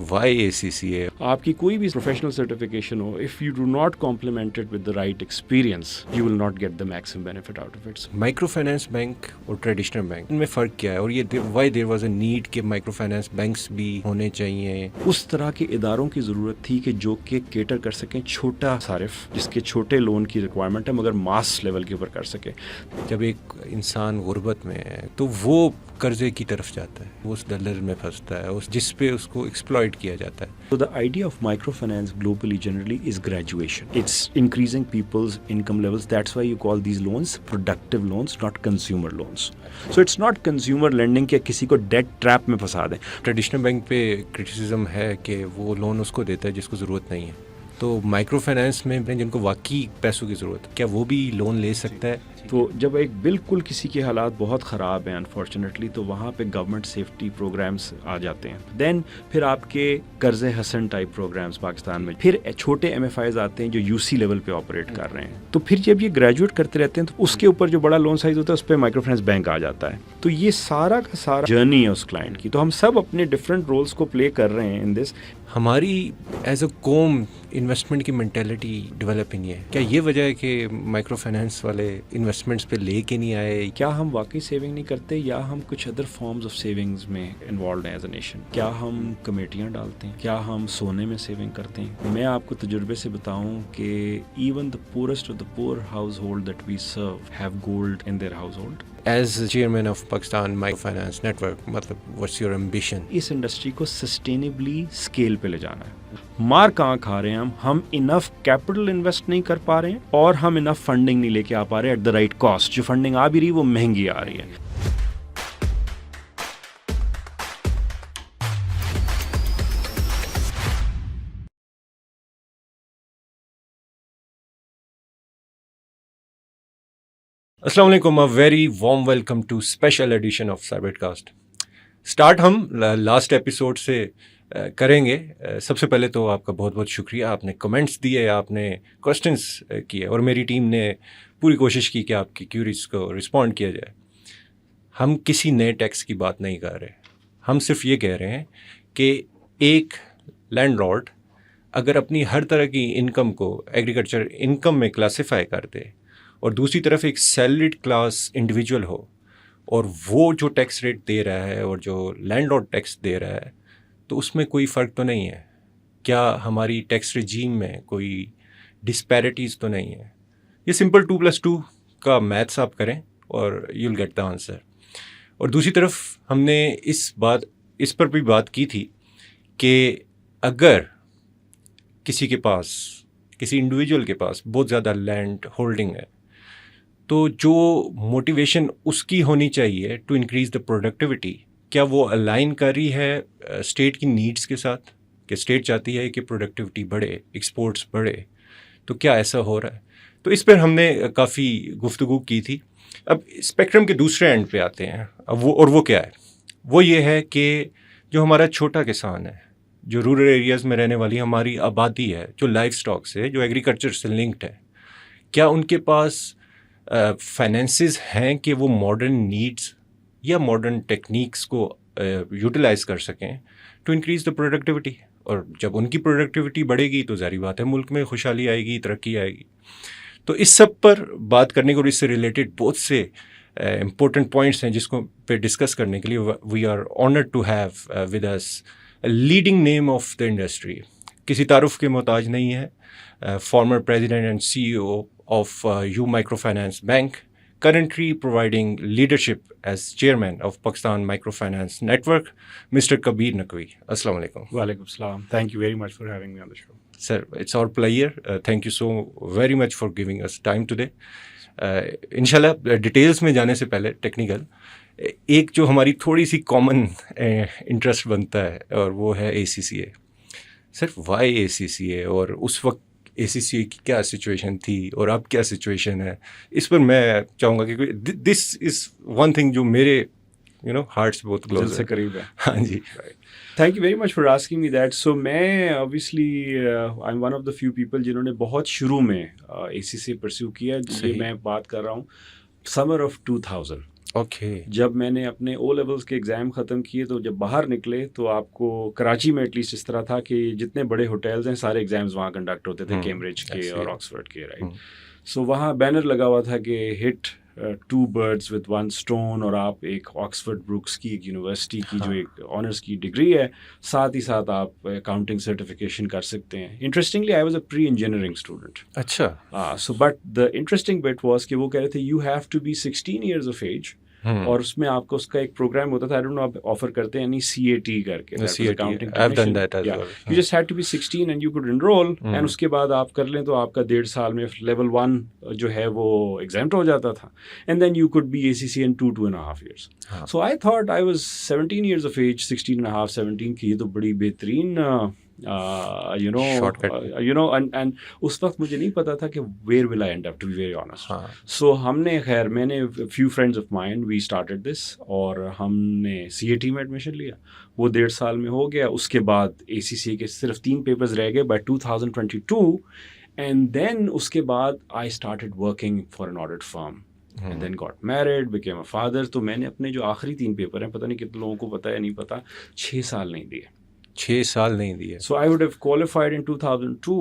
Y اے سی سی اے؟ آپ کی کوئی بھی پروفیشنل سرٹیفکیشن ہو، if you do not complement it with the right experience you will not get the maximum benefit out of it. Micro finance bank اور traditional bank ان میں فرق کیا ہے، اور یہ why there was a need کہ مائکرو فائنانس بینکس بھی ہونے چاہیے؟ اس طرح کے اداروں کی ضرورت تھی کہ جو کہ کیٹر کر سکیں چھوٹا صارف جس کے چھوٹے لون کی ریکوائرمنٹ ہے مگر ماس لیول کے اوپر کر سکے. جب ایک انسان غربت میں ہے تو وہ قرضے کی طرف جاتا ہے، وہ اس ڈلر میں پھنستا ہے جس پہ اس کو ایکسپلائٹ کیا جاتا ہے. So the idea of microfinance globally generally is graduation. It's increasing people's income levels. That's why you call these loans productive loans, not consumer loans. So it's not consumer lending کہ کسی کو debt trap میں پھنسا دیں. Traditional bank پہ criticism ہے کہ وہ لون اس کو دیتا ہے جس کو ضرورت نہیں ہے. تو مائکرو فائنانس میں جن کو واقعی پیسوں کی ضرورت ہے، کیا وہ بھی لون لے سکتا ہے؟ تو جب ایک بالکل کسی کے حالات بہت خراب ہیں انفارچونیٹلی، تو وہاں پہ گورنمنٹ سیفٹی پروگرامز آ جاتے ہیں. دین پھر آپ کے قرض حسن ٹائپ پروگرامز پاکستان میں، پھر چھوٹے ایم ایف آئیز آتے ہیں جو یو سی لیول پہ آپریٹ کر رہے ہیں. تو پھر جب یہ گریجویٹ کرتے رہتے ہیں تو اس کے اوپر جو بڑا لون سائز ہوتا ہے اس پہ مائکرو فائنانس بینک آ جاتا ہے. تو یہ سارا کا سارا جرنی ہے اس کلائنٹ کی. تو ہم سب اپنے ڈفرینٹ رولس کو پلے کر رہے ہیں ان دس. ہماری ایز اے قوم انویسٹمنٹ کی مینٹیلٹی ڈیولپ ہی نہیں ہے. کیا یہ وجہ ہے کہ مائکرو فائنانس والے انویسٹمنٹس پہ لے کے نہیں آئے؟ کیا ہم واقعی سیونگ نہیں کرتے یا ہم کچھ ادر فارمز آف سیونگز میں انوالوڈ ہیں ایز اے نیشن؟ کیا ہم کمیٹیاں ڈالتے ہیں؟ کیا ہم سونے میں سیونگ کرتے ہیں؟ میں آپ کو تجربے سے بتاؤں کہ even the poorest of the poor household that we serve have gold in their household. As chairman of Pakistan micro finance network, مطلب واٹس یور ایمبیشن؟ اس انڈسٹری کو سسٹینیبلی اسکیل پہ لے جانا ہے. مار کہاں کھا رہے ہیں ہم انف کیپٹل انویسٹ نہیں کر پا رہے ہیں اور ہم انف فنڈنگ نہیں لے کے آ پا رہے ایٹ دا رائٹ کاسٹ. جو فنڈنگ آ بھی رہی وہ مہنگی آ رہی ہے. السلام علیکم، a very warm welcome to special edition of cyber cast. Start ہم لاسٹ ایپیسوڈ سے کریں گے. سب سے پہلے تو آپ کا بہت بہت شکریہ، آپ نے کمنٹس دیے، آپ نے کوشچنس کیے اور میری ٹیم نے پوری کوشش کی کہ آپ کی کیوریز کو رسپونڈ کیا جائے. ہم کسی نئے ٹیکس کی بات نہیں کر رہے، ہم صرف یہ کہہ رہے ہیں کہ ایک لینڈ لارڈ اگر اپنی ہر طرح کی انکم کو ایگریکلچر انکم میں کلاسیفائی کر دے اور دوسری طرف ایک سیلریڈ کلاس انڈیویجول ہو اور وہ جو ٹیکس ریٹ دے رہا ہے اور جو لینڈ لارڈ ٹیکس دے رہا ہے، تو اس میں کوئی فرق تو نہیں ہے. کیا ہماری ٹیکس ریجیم میں کوئی ڈسپیرٹیز تو نہیں ہے؟ یہ سمپل 2+2 کا میتھس آپ کریں اور you will get the answer. اور دوسری طرف ہم نے اس پر بھی بات کی تھی کہ اگر کسی کے پاس، کسی انڈیویجول کے پاس بہت زیادہ لینڈ ہولڈنگ ہے تو جو موٹیویشن اس کی ہونی چاہیے ٹو انکریز دا پروڈکٹیوٹی، کیا وہ الائن کر رہی ہے اسٹیٹ کی نیڈس کے ساتھ؟ کہ اسٹیٹ چاہتی ہے کہ پروڈکٹیوٹی بڑھے، ایکسپورٹس بڑھے، تو کیا ایسا ہو رہا ہے؟ تو اس پر ہم نے کافی گفتگو کی تھی. اب اسپیکٹرم کے دوسرے اینڈ پہ آتے ہیں. اب وہ کیا ہے؟ وہ یہ ہے کہ جو ہمارا چھوٹا کسان ہے، جو رورل ایریاز میں رہنے والی ہماری آبادی ہے، جو لائف سٹاک سے، جو ایگریکلچر سے لنکڈ ہے، کیا ان کے پاس فائنینسز ہیں کہ وہ ماڈرن نیڈس یا ماڈرن ٹیکنیکس کو یوٹیلائز کر سکیں ٹو انکریز دا پروڈکٹیوٹی؟ اور جب ان کی پروڈکٹیوٹی بڑھے گی تو ظاہری بات ہے ملک میں خوشحالی آئے گی، ترقی آئے گی. تو اس سب پر بات کرنے کو اور اس سے ریلیٹڈ بہت سے امپورٹنٹ پوائنٹس ہیں جس کو پہ ڈسکس کرنے کے لیے we are honoured to have with us leading name of the industry. کسی تعارف کے محتاج نہیں ہے، former president and C E O of U micro finance bank, currently providing leadership as chairman of Pakistan Microfinance Network, Mr. Kabir Naqvi. Assalamu alaikum. Walaikum salam. Thank you very much for having me on the show. Sir, it's our pleasure. Thank you so very much for giving us time today. انشاءاللہ details میں جانے سے پہلے technical ایک جو ہماری تھوڑی سی common interest بنتا ہے اور وہ ہے اے سی سی اے. سر وائی اے سی سی اے، اور اس وقت اے سی سی اے کی کیا سچویشن تھی اور اب کیا سچویشن ہے؟ اس پر میں چاہوں گا کہ دس از ون تھنگ جو میرے ہارٹ سے بہت کلوز سے قریب ہے. ہاں جی. Thank you very much for asking me that. So میں obviously I am one of the few people جنہوں نے بہت شروع میں اے سی سی پرسیو کیا. یہ میں بات کر رہا ہوں سمر آف 2000. اوکے. جب میں نے اپنے او لیولس کے ایگزام ختم کیے تو جب باہر نکلے تو آپ کو کراچی میں ایٹ لیسٹ اس طرح تھا کہ جتنے بڑے ہوٹلز ہیں سارے ایگزامز وہاں کنڈکٹ ہوتے تھے, کیمبرج کے اور آکسفورڈ کے, رائٹ. سو وہاں بینر لگا ہوا تھا کہ ہٹ 2 birds with 1 stone, اور آپ ایک آکسفورڈ بروکس کی ایک یونیورسٹی کی جو ایک آنرس کی ڈگری ہے, ساتھ ہی ساتھ آپ اکاؤنٹنگ سرٹیفکیشن کر سکتے ہیں. Interestingly I was a pre engineering student. اچھا. So but the interesting bit was کہ وہ کہہ رہے تھے you have to be 16 years of age, اور اس میں آپ کو اس کا ایک پروگرام ہوتا تھا, آئی ڈونٹ نو آپ آفر کرتے ہیں نہیں, CAT کر کے, you just had to be 16 and you could enroll, and اس کے بعد آپ کر لیں تو آپ کا 1.5 سال میں لیول 1 جو ہے وہ ایگزامٹ ہو جاتا تھا, and then you could be ACCA in 2.5 years. So I thought I was 17 years of age, 16 and a half, 17 کی, یہ تو بڑی بہترین and اس وقت مجھے نہیں پتا تھا کہ where will I end up, to be very honest. So ہم نے خیر, میں نے few friends of mine, we started this, اور ہم نے CAT میں ایڈمیشن لیا, وہ 1.5 سال میں ہو گیا. اس کے بعد ACCA کے صرف 3 پیپرز رہ گئے by 2022, and then اس کے بعد I started working for an audit firm. And then got married, became a father. تو میں نے اپنے جو آخری 3 پیپر ہیں, پتہ نہیں کتنے لوگوں کو پتہ ہے نہیں پتہ, 6 سال نہیں دیے. 6 سال نہیں دیے. So I would have qualified in 2002,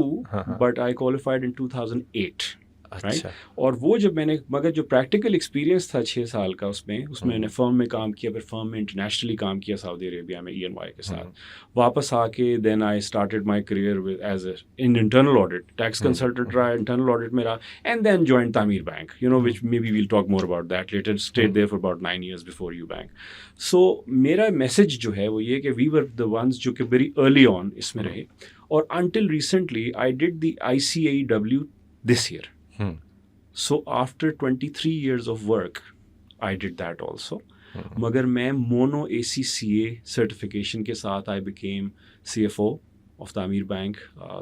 but I qualified in 2008. اچھا. اور وہ جب میں نے, مگر جو پریکٹیکل ایکسپیرینس تھا 6 سال کا, اس میں نے فرم میں کام کیا, پھر فرم میں انٹرنیشنلی کام کیا سعودی عربیہ میں EY کے ساتھ. واپس آ کے then I started my career as a in internal audit, tax consultant رہا, انٹرنل آڈٹ میں رہا, and then join Tameer bank, which may be we'll talk more about that later. Stayed there for about 9 years before you bank. So میرا message جو ہے وہ یہ کہ وی ور the ones جو کہ ویری ارلی آن اس میں رہے, اور until recently I did the ICAEW this year. So after 23 years of work, I did that also. مگر میں mono ACCA certification کے ساتھ I became CFO of Tamir Bank,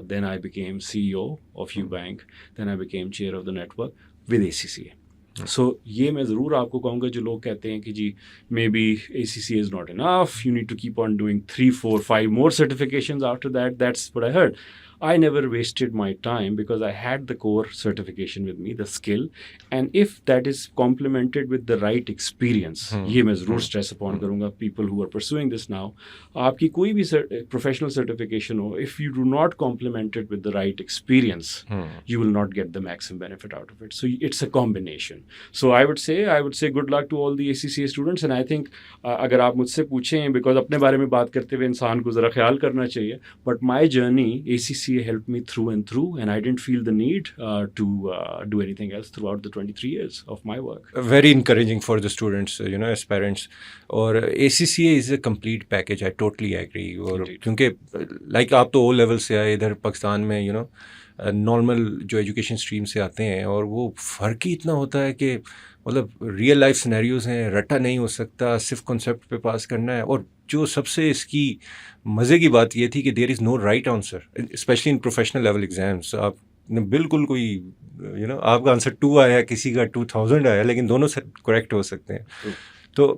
then I became CEO of UBank, then I became chair of the network with ACCA. So یہ میں ضرور آپ کو کہوں گا, جو لوگ کہتے ہیں کہ جی maybe ACCA is not enough, you need to keep on doing 3, 4, 5 more certifications after that. That's what I heard. I never wasted my time because I had the core certification with me, the skill, and if that is complemented with the right experience, یہ میں ضرور stress upon کروں گا people who are pursuing this now. آپ کی کوئی بھی professional certification who, if you do not complement it with the right experience, you will not get the maximum benefit out of it. So it's a combination. So I would say good luck to all the ACCA students, and I think اگر آپ مجھ سے پوچھیں, because اپنے بارے میں بات کرتے ہوئے انسان کو ذرا خیال کرنا چاہیے, but my journey, ACCA helped me through and through, and I didn't feel the need to do anything else throughout the 23 years of my work. Very encouraging for the students, as parents. اور ACCA is a complete package. I totally agree. اور کیونکہ like آپ تو O level سے آئے, ادھر پاکستان میں normal جو ایجوکیشن اسٹریم سے آتے ہیں, اور وہ فرق ہی اتنا ہوتا ہے کہ مطلب ریئل لائف سینیریوز ہیں, رٹا نہیں ہو سکتا, صرف کنسیپٹ پہ پاس کرنا ہے. اور جو سب سے اس کی مزے کی بات یہ تھی کہ there is no right answer, especially in professional level exams. آپ نے بالکل کوئی آپ کا آنسر 2 آیا, کسی کا 2000 آیا, لیکن دونوں سے کریکٹ ہو سکتے ہیں. تو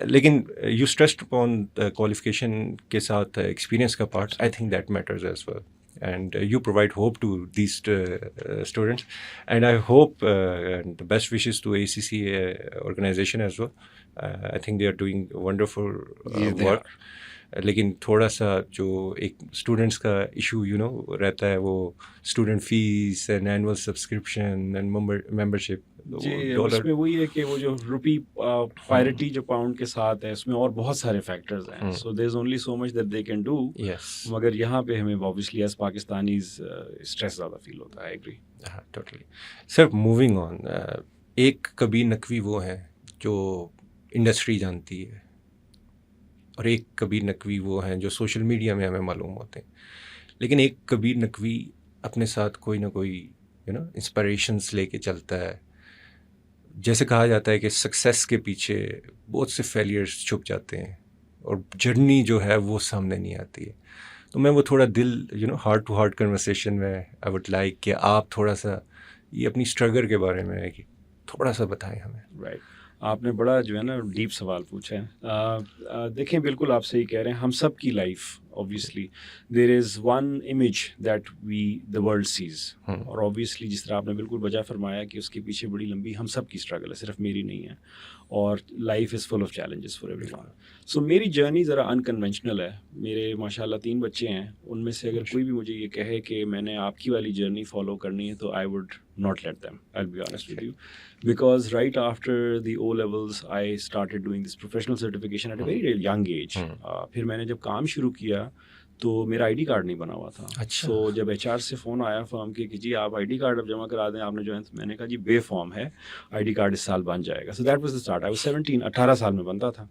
لیکن یو اسٹریسڈ اپون کوالیفیکیشن کے ساتھ ایکسپیرینس کا part, I think that matters as well. And you provide hope to these students, and I hope and the best wishes to ACCA organization as well. I think they are doing wonderful work. لیکن تھوڑا سا جو ایک students کا issue رہتا ہے, وہ student fee and annual subscription and membership. اس میں وہی ہے کہ وہ جو روپی پیرٹی جو پاؤنڈ کے ساتھ ہے, اس میں اور بہت سارے فیکٹرز ہیں. So there is only so much that they can do. مگر یہاں پہ ہمیں اوبویسلی ایز پاکستانیز اسٹریس زیادہ فیل ہوتا ہے. I agree. Totally. Sir moving on, ایک کبھی نقوی وہ ہیں جو انڈسٹری جانتی ہے, اور ایک کبیر نقوی وہ ہیں جو سوشل میڈیا میں ہمیں معلوم ہوتے ہیں. لیکن ایک کبیر نقوی اپنے ساتھ کوئی نہ کوئی انسپریشنس لے کے چلتا ہے. جیسے کہا جاتا ہے کہ سکسیس کے پیچھے بہت سے فیلیئرس چھپ جاتے ہیں, اور جرنی جو ہے وہ سامنے نہیں آتی ہے. تو میں وہ تھوڑا دل ہارٹ ٹو ہارٹ کنورسیشن میں آئی وڈ لائک کہ آپ تھوڑا سا یہ اپنی اسٹرگل کے بارے میں تھوڑا سا بتائیں ہمیں. رائٹ. آپ نے بڑا جو ہے نا ڈیپ سوال پوچھا ہے. دیکھیں بالکل آپ صحیح کہہ رہے ہیں, ہم سب کی life obviously there is one image that the world sees, اور obviously جس طرح آپ نے بالکل بجا فرمایا کہ اس کے پیچھے بڑی لمبی ہم سب کی اسٹرگل ہے, صرف میری نہیں ہے, اور life is full of challenges for everyone. So میری جرنی ذرا انکنونشنل ہے. میرے ماشاء اللہ 3 بچے ہیں, ان میں سے اگر کوئی بھی مجھے یہ کہے کہ میں نے آپ کی والی جرنی فالو کرنی ہے تو I would not let them, I'll be honest with you, because right after the O levels I started doing this professional certification at a very young age. پھر میں نے جب کام شروع کیا تو میرا آئی ڈی کارڈ نہیں بنا ہوا تھا. سو جب ایچ آر سے فون آیا فرم کے کہ جی آپ آئی ڈی کارڈ اب جمع کرا دیں آپ نے جو ہے, میں نے کہا جی بے فارم ہے, آئی ڈی کارڈ اس سال بن جائے گا. So that was the start. I was 17, 18 سال میں بنتا تھا.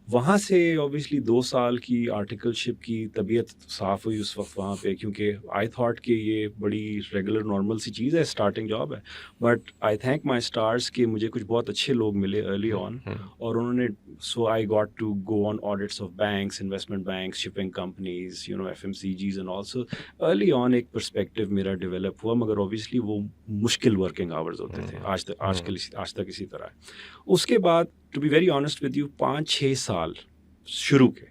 وہاں سے اوبیسلی 2 سال کی آرٹیکل شپ کی طبیعت صاف ہوئی اس وقت وہاں پہ, کیونکہ آئی تھاٹ کہ یہ بڑی ریگولر نارمل سی چیز ہے, اسٹارٹنگ جاب ہے. But I thank my stars کہ مجھے کچھ بہت اچھے لوگ ملے ارلی آن, اور انہوں نے so I got to go on audits of banks, investment banks, shipping companies, you know F M C Gs and also early on ایک پرسپیکٹیو میرا ڈیولپ ہوا. مگر اوبیسلی وہ مشکل ورکنگ آورز ہوتے تھے آج تک اسی طرح. اس کے بعد to be very honest with you 5-6 سال شروع کے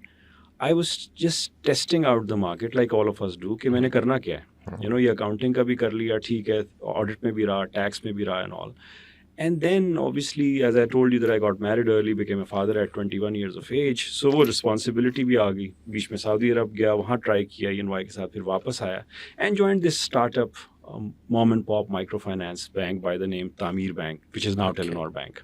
I was just testing out the market like all of us do, کہ میں نے کرنا کیا ہے. یو نو یہ اکاؤنٹنگ کا بھی کر لیا, ٹھیک ہے, آڈٹ میں بھی رہا, ٹیکس میں بھی رہا and all. And then obviously as I told you that I got married early, became a father at 21 years of age, so وہ responsibility بھی آ گئی. بیچ میں سعودی عرب گیا, وہاں ٹرائی کیا EY کے ساتھ, پھر واپس آیا and joined this startup mom and pop microfinance bank by the name Taamir Bank, which is now Telenor Bank.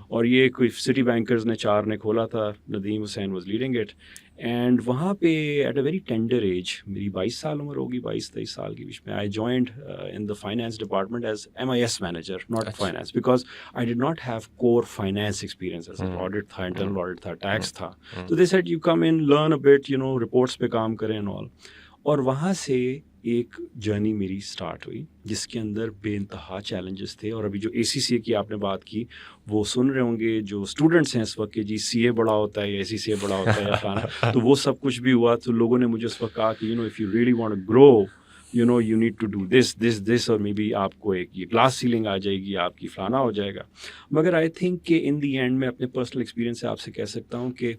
اور یہ کوئی سٹی بینکرز نے 4 نے کھولا تھا, Nadeem Hussain was leading it. And وہاں پہ at a very tender age, میری 22 سال عمر ہوگی, 22-23 سال کے بیچ میں, I joined in the finance department as MIS manager, not finance, because I did not have core finance experience. Audit تھا, انٹرنل آڈٹ تھا, ٹیکس تھا. تو they said you come in, learn a bit, you know reports پہ کام کریں and all. اور وہاں سے ایک جرنی میری اسٹارٹ ہوئی جس کے اندر بے انتہا چیلنجز تھے. اور ابھی جو ACCA کی آپ نے بات کی, وہ سن رہے ہوں گے جو اسٹوڈنٹس ہیں اس وقت کہ جی CA بڑا ہوتا ہے یا ACCA بڑا ہوتا ہے یا فلانا, تو وہ سب کچھ بھی ہوا. تو لوگوں نے مجھے اس وقت کہا کہ you know if you really want to grow, you know you need to do this اور مے بی آپ کو ایک یہ کلاس سیلنگ آ جائے گی, آپ کی فلانا ہو جائے گا. مگر آئی تھنک کہ ان دی اینڈ میں اپنے پرسنل ایکسپیرینس سے آپ سے کہہ سکتا ہوں کہ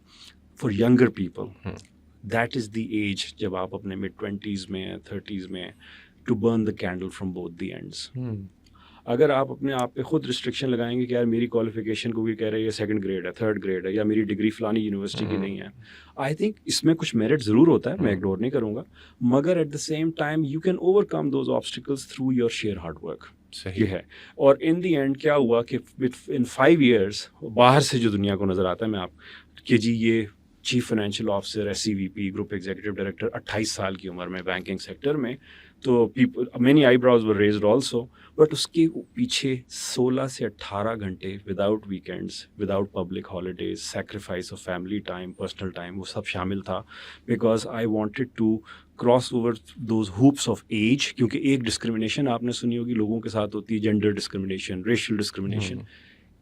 for younger people that is the age جب آپ اپنے mid-20s میں 30s میں to burn the candle from both the ends. اگر آپ اپنے آپ پہ خود ریسٹرکشن لگائیں گے کہ یار میری کوالیفیکیشن کو بھی کہہ رہے ہیں 2nd گریڈ ہے, 3rd گریڈ ہے, یا میری ڈگری فلانی یونیورسٹی کی نہیں ہے, آئی تھنک اس میں کچھ میرٹ ضرور ہوتا ہے, میں اگنور نہیں کروں گا, مگر at the same time you can overcome those obstacles through your sheer hard work. یہ ہے. اور ان دی اینڈ کیا ہوا کہ ان 5 ایئرس باہر سے جو دنیا کو نظر آتا ہے, میں آپ کہ جی یہ chief financial officer, SCVP, group executive director, 28 سال کی عمر میں بینکنگ سیکٹر میں, تو people many eyebrows were raised also. But اس کے پیچھے 16 سے 18 گھنٹے without weekends, without public holidays, sacrifice of family time, personal time, وہ سب شامل تھا. Because I wanted to cross over those hoops of age, کیونکہ ایک ڈسکرمنیشن آپ نے سنی ہوگی لوگوں کے ساتھ ہوتی ہے, جینڈر ڈسکرمنیشن, ریشل ڈسکرمنیشن.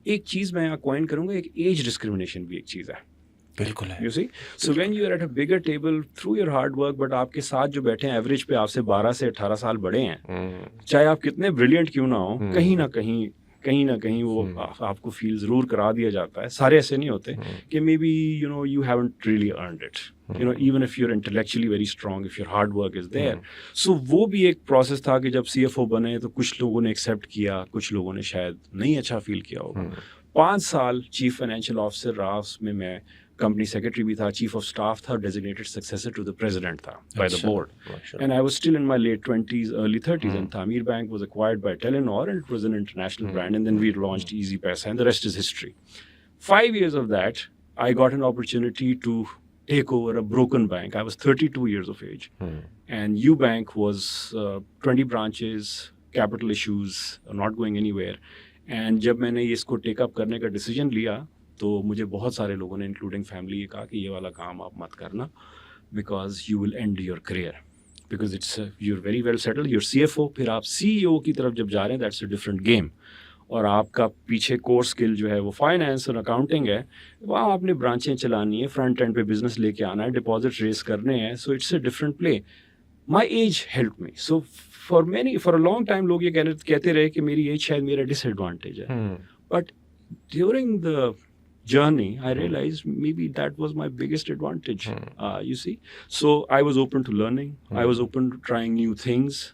ایک چیز میں یہاں کوائن کروں گا, ایک ایج ڈسکرمنیشن بھی ایک چیز ہے. بالکل ہے. You see, so when you are at a bigger table through your hard work, but آپ کے ساتھ جو بیٹھے ہیں ایوریج پہ آپ سے 12 سے 18 سال بڑے ہیں, چاہے آپ کتنے بریلینٹ کیوں نہ ہوں, کہیں نہ کہیں وہ آپ کو فیل ضرور کرا دیا جاتا ہے. سارے ایسے نہیں ہوتے کہ maybe you know you haven't really earned it, you know even if you are intellectually very strong, if your hard work is there. So وہ بھی ایک پروسیس تھا کہ جب CFO بنے تو کچھ لوگوں نے ایکسیپٹ کیا, کچھ لوگوں نے شاید نہیں اچھا فیل کیا ہوگا. 5 سال چیف فائنینشیل آفیسر رہا, اس میں کمپنی سیکرٹری بھی تھا, چیف آف اسٹاف تھا, designated successor to the president تھا by the board. And I was still in my late 20s, early 30s, and Taamir Bank was acquired by Telenor and it was an international brand, and then we launched Easy Paisa and the rest is history. 5 years of that, I got an opportunity to take over a broken bank. I was 32 years of age, and UBank was 20 branches, capital issues, not going anywhere. And جب میں نے اس کو ٹیک اپ کرنے کا decision لیا تو مجھے بہت سارے لوگوں نے انکلوڈنگ فیملی یہ کہا کہ یہ والا کام آپ مت کرنا, because you will end your career, because it's you are very well settle, your CFO, پھر آپ CEO کی طرف جب جا رہے ہیں دیٹس اے ڈفرنٹ گیم. اور آپ کا پیچھے کور اسکل جو ہے وہ فائنینس اور اکاؤنٹنگ ہے, وہاں آپ نے برانچیں چلانی ہے, فرنٹ اینڈ پہ بزنس لے کے آنا ہے, ڈپازٹ ریز کرنے ہیں. So it's a different play. My age help me. So for a long time لوگ یہ کہتے رہے کہ میری ایج شاید میرا ڈس ایڈوانٹیج ہے. But during the journey, I realized maybe that was my biggest advantage. You see, so I was open to learning. I was open to trying new things.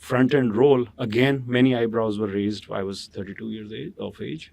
front end role. Again, many eyebrows were raised. I was 32 years of age.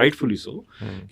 rightfully so,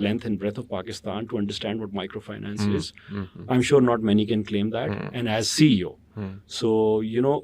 length and breadth of Pakistan to understand what microfinance is. I'm sure not many can claim that. And as CEO, so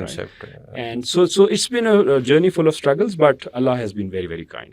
concept. Right. And so it's been a journey full of struggles, but Allah has been very, very kind.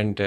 And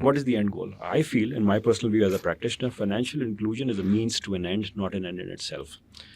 What is the end goal? I feel, in my personal view as a practitioner, financial inclusion is a means to an end, not an end in itself.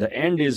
The end is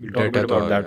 We'll talk about that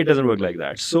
It doesn't work like that. So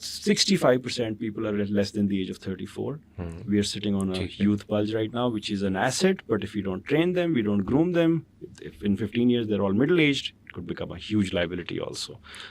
65% people are less than the age of 34. We are sitting on a youth bulge right now, which is an asset, but if we don't train them, we don't groom them, if in 15 years they're all middle-aged, it could become a huge liability also.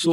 So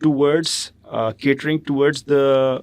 towards catering towards the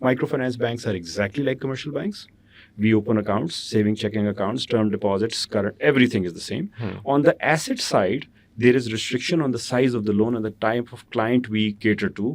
microfinance banks are exactly like commercial banks. We open accounts, saving, checking accounts, term deposits, current, everything is the same. On the asset side, there is restriction on the size of the loan and the type of client we cater to,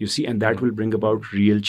You see, and that will bring about real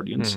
audience.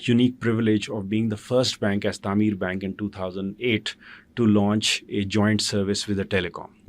unique privilege of being the first bank as Taamir Bank in 2008 to launch a joint service with a telecom.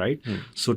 Right? So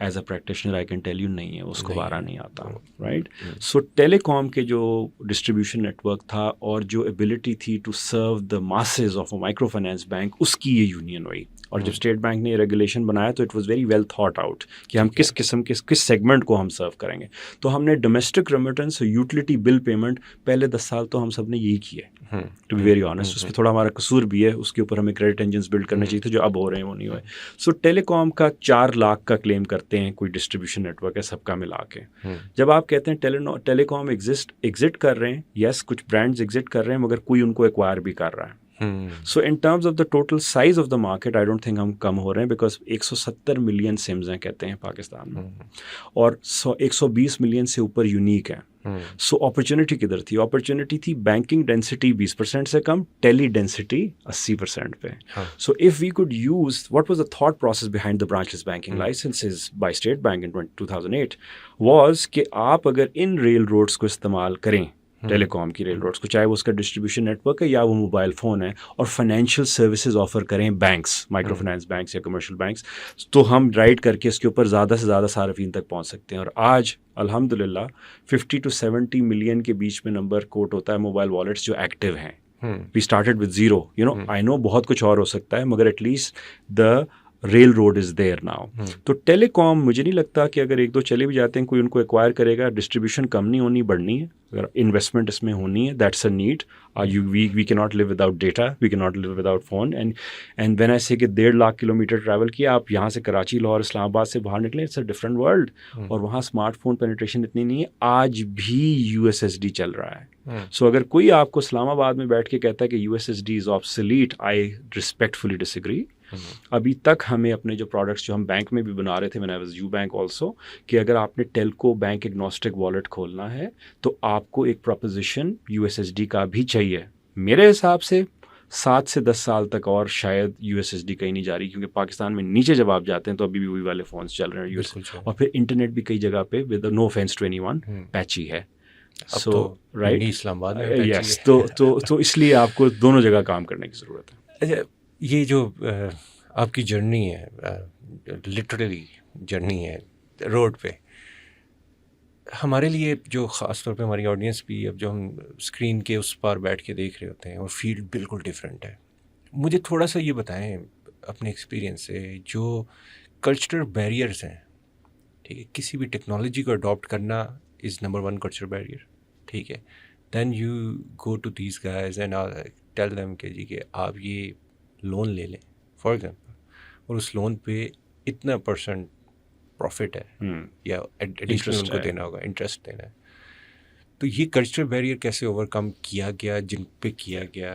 as a practitioner I can tell you نہیں ہے، اس کو بارہ نہیں آتا، right. سو ٹیلی کام کے جو distribution net work تھا اور جو ایبلٹی تھی to serve the masses of a micro finance bank, اس کی یہ یونین ہوئی. اور جب اسٹیٹ بینک نے یہ ریگولیشن بنایا تو it was very well thought out کہ ہم کس قسم کے کس سیگمنٹ کو ہم سرو کریں گے. تو ہم نے ڈومیسٹک ریمیٹنس اور یوٹیلیٹی بل پیمنٹ پہلے 10 سال تو ہم سب نے یہی کیے، ٹو بی ویری آنیسٹ. اس میں تھوڑا ہمارا قصور بھی ہے، اس کے اوپر ہمیں کریڈٹ انجنس بلڈ کرنے چاہیے تھے جو اب ہو رہے ہیں وہ نہیں ہوئے. سو ٹیلی کام کا 4 لاکھ کا کلیم کرتے ہیں کوئی ڈسٹریبیوشن نیٹ ورک ہے سب کا ملا کے. جب آپ کہتے ہیں ٹیلی کام ایگزٹ کر رہے ہیں، یس کچھ برانڈز ایگزٹ کر رہے ہیں مگر کوئی ان کو ایکوائر بھی کر رہا ہے. So in terms of the total size of the market I don't think ہم کم ہو رہے ہیں، بیکاز 170 ملین سمز ہیں کہتے ہیں پاکستان میں، اور 120 ملین سے اوپر یونیک ہیں. سو اپرچونٹی کدھر تھی؟ اپرچونٹی تھی بینکنگ ڈینسٹی 20% سے کم، ٹیلی ڈینسٹی 80% پہ. So if we could use what was the thought process behind the branchless banking licences by State Bank in 2008 was کہ آپ اگر ان ریل روڈس کو استعمال کریں، ٹیلی کام کی ریل روڈس کو، چاہے وہ اس کا ڈسٹریبیوشن نیٹ ورک ہے یا وہ موبائل فون ہے، اور فائنینشیل سروسز آفر کریں بینکس، مائکرو فائنانس بینکس یا کمرشل بینکس، تو ہم رائڈ کر کے اس کے اوپر زیادہ سے زیادہ صارفین تک پہنچ سکتے ہیں. اور آج الحمدللہ 50 to 70 ملین کے بیچ میں نمبر کوٹ ہوتا ہے موبائل والیٹس جو ایکٹیو ہیں. وی اسٹارٹیڈ ود 0، آئی نو بہت کچھ اور ہو سکتا ہے مگر at least the railroad is there now. تو ٹیلی کام مجھے نہیں لگتا کہ اگر 1-2 چلے بھی جاتے ہیں کوئی ان کو ایکوائر کرے گا. ڈسٹریبیوشن کم نہیں ہونی، بڑھنی ہے، اگر انویسٹمنٹ اس میں ہونی ہے، that's a need. We can not live without data, we can not live without phone. And when I say کہ 1.5 لاکھ کلومیٹر ٹریول کیا آپ یہاں سے کراچی، لاہور، اسلام آباد سے باہر نکلیں، اٹس اے ڈفرنٹ ورلڈ. اور وہاں اسمارٹ فون پینیٹریشن اتنی نہیں ہے، آج بھی USSD چل رہا ہے. سو اگر کوئی آپ کو اسلام آباد میں بیٹھ کے کہتا ہے کہ USSD از آبسلیٹ، آئی ریسپیکٹفلی ڈس ایگری. ابھی تک ہمیں اپنے جو پروڈکٹس جو ہم بینک میں بھی بنا رہے تھے، when I was U Bank also، کہ اگر آپ نے ٹیلکو بینک اگنوسٹک والیٹ کھولنا ہے تو آپ کو ایک پروپوزیشن USSD کا بھی چاہیے. میرے حساب سے 7 سے 10 سال تک اور شاید USSD کہیں نہیں جا رہی، کیونکہ پاکستان میں نیچے جب آپ جاتے ہیں تو ابھی بھی وہی والے فونس چل رہے ہیں. اور پھر انٹرنیٹ بھی کئی جگہ پہ with no offense to anyone پیچی ہے. سو رائٹ، اسلام آباد میں یس، تو اس لیے آپ کو دونوں جگہ کام کرنے کی ضرورت ہے. اچھا، یہ جو آپ کی جرنی ہے، لٹرلی جرنی ہے روڈ پہ، ہمارے لیے جو خاص طور پہ ہماری آڈینس بھی اب جو ہم اسکرین کے اس پار بیٹھ کے دیکھ رہے ہوتے ہیں اور فیلڈ بالکل ڈفرینٹ ہے. مجھے تھوڑا سا یہ بتائیں اپنے ایکسپیرینس سے، جو کلچرل بیریئرز ہیں، ٹھیک ہے، کسی بھی ٹیکنالوجی کو اڈاپٹ کرنا از نمبر 1 کلچرل بیریئر، ٹھیک ہے. Then you go to these guys and tell them کہ جی کہ آپ یہ لون لے لیں فار ایگزامپل، اور اس لون پہ اتنا % پروفٹ ہے یا ایڈیشنل ان کو دینا ہوگا، انٹرسٹ دینا ہے. تو یہ کلچرل بیریئر کیسے اوور کم کیا گیا، جن پہ کیا گیا،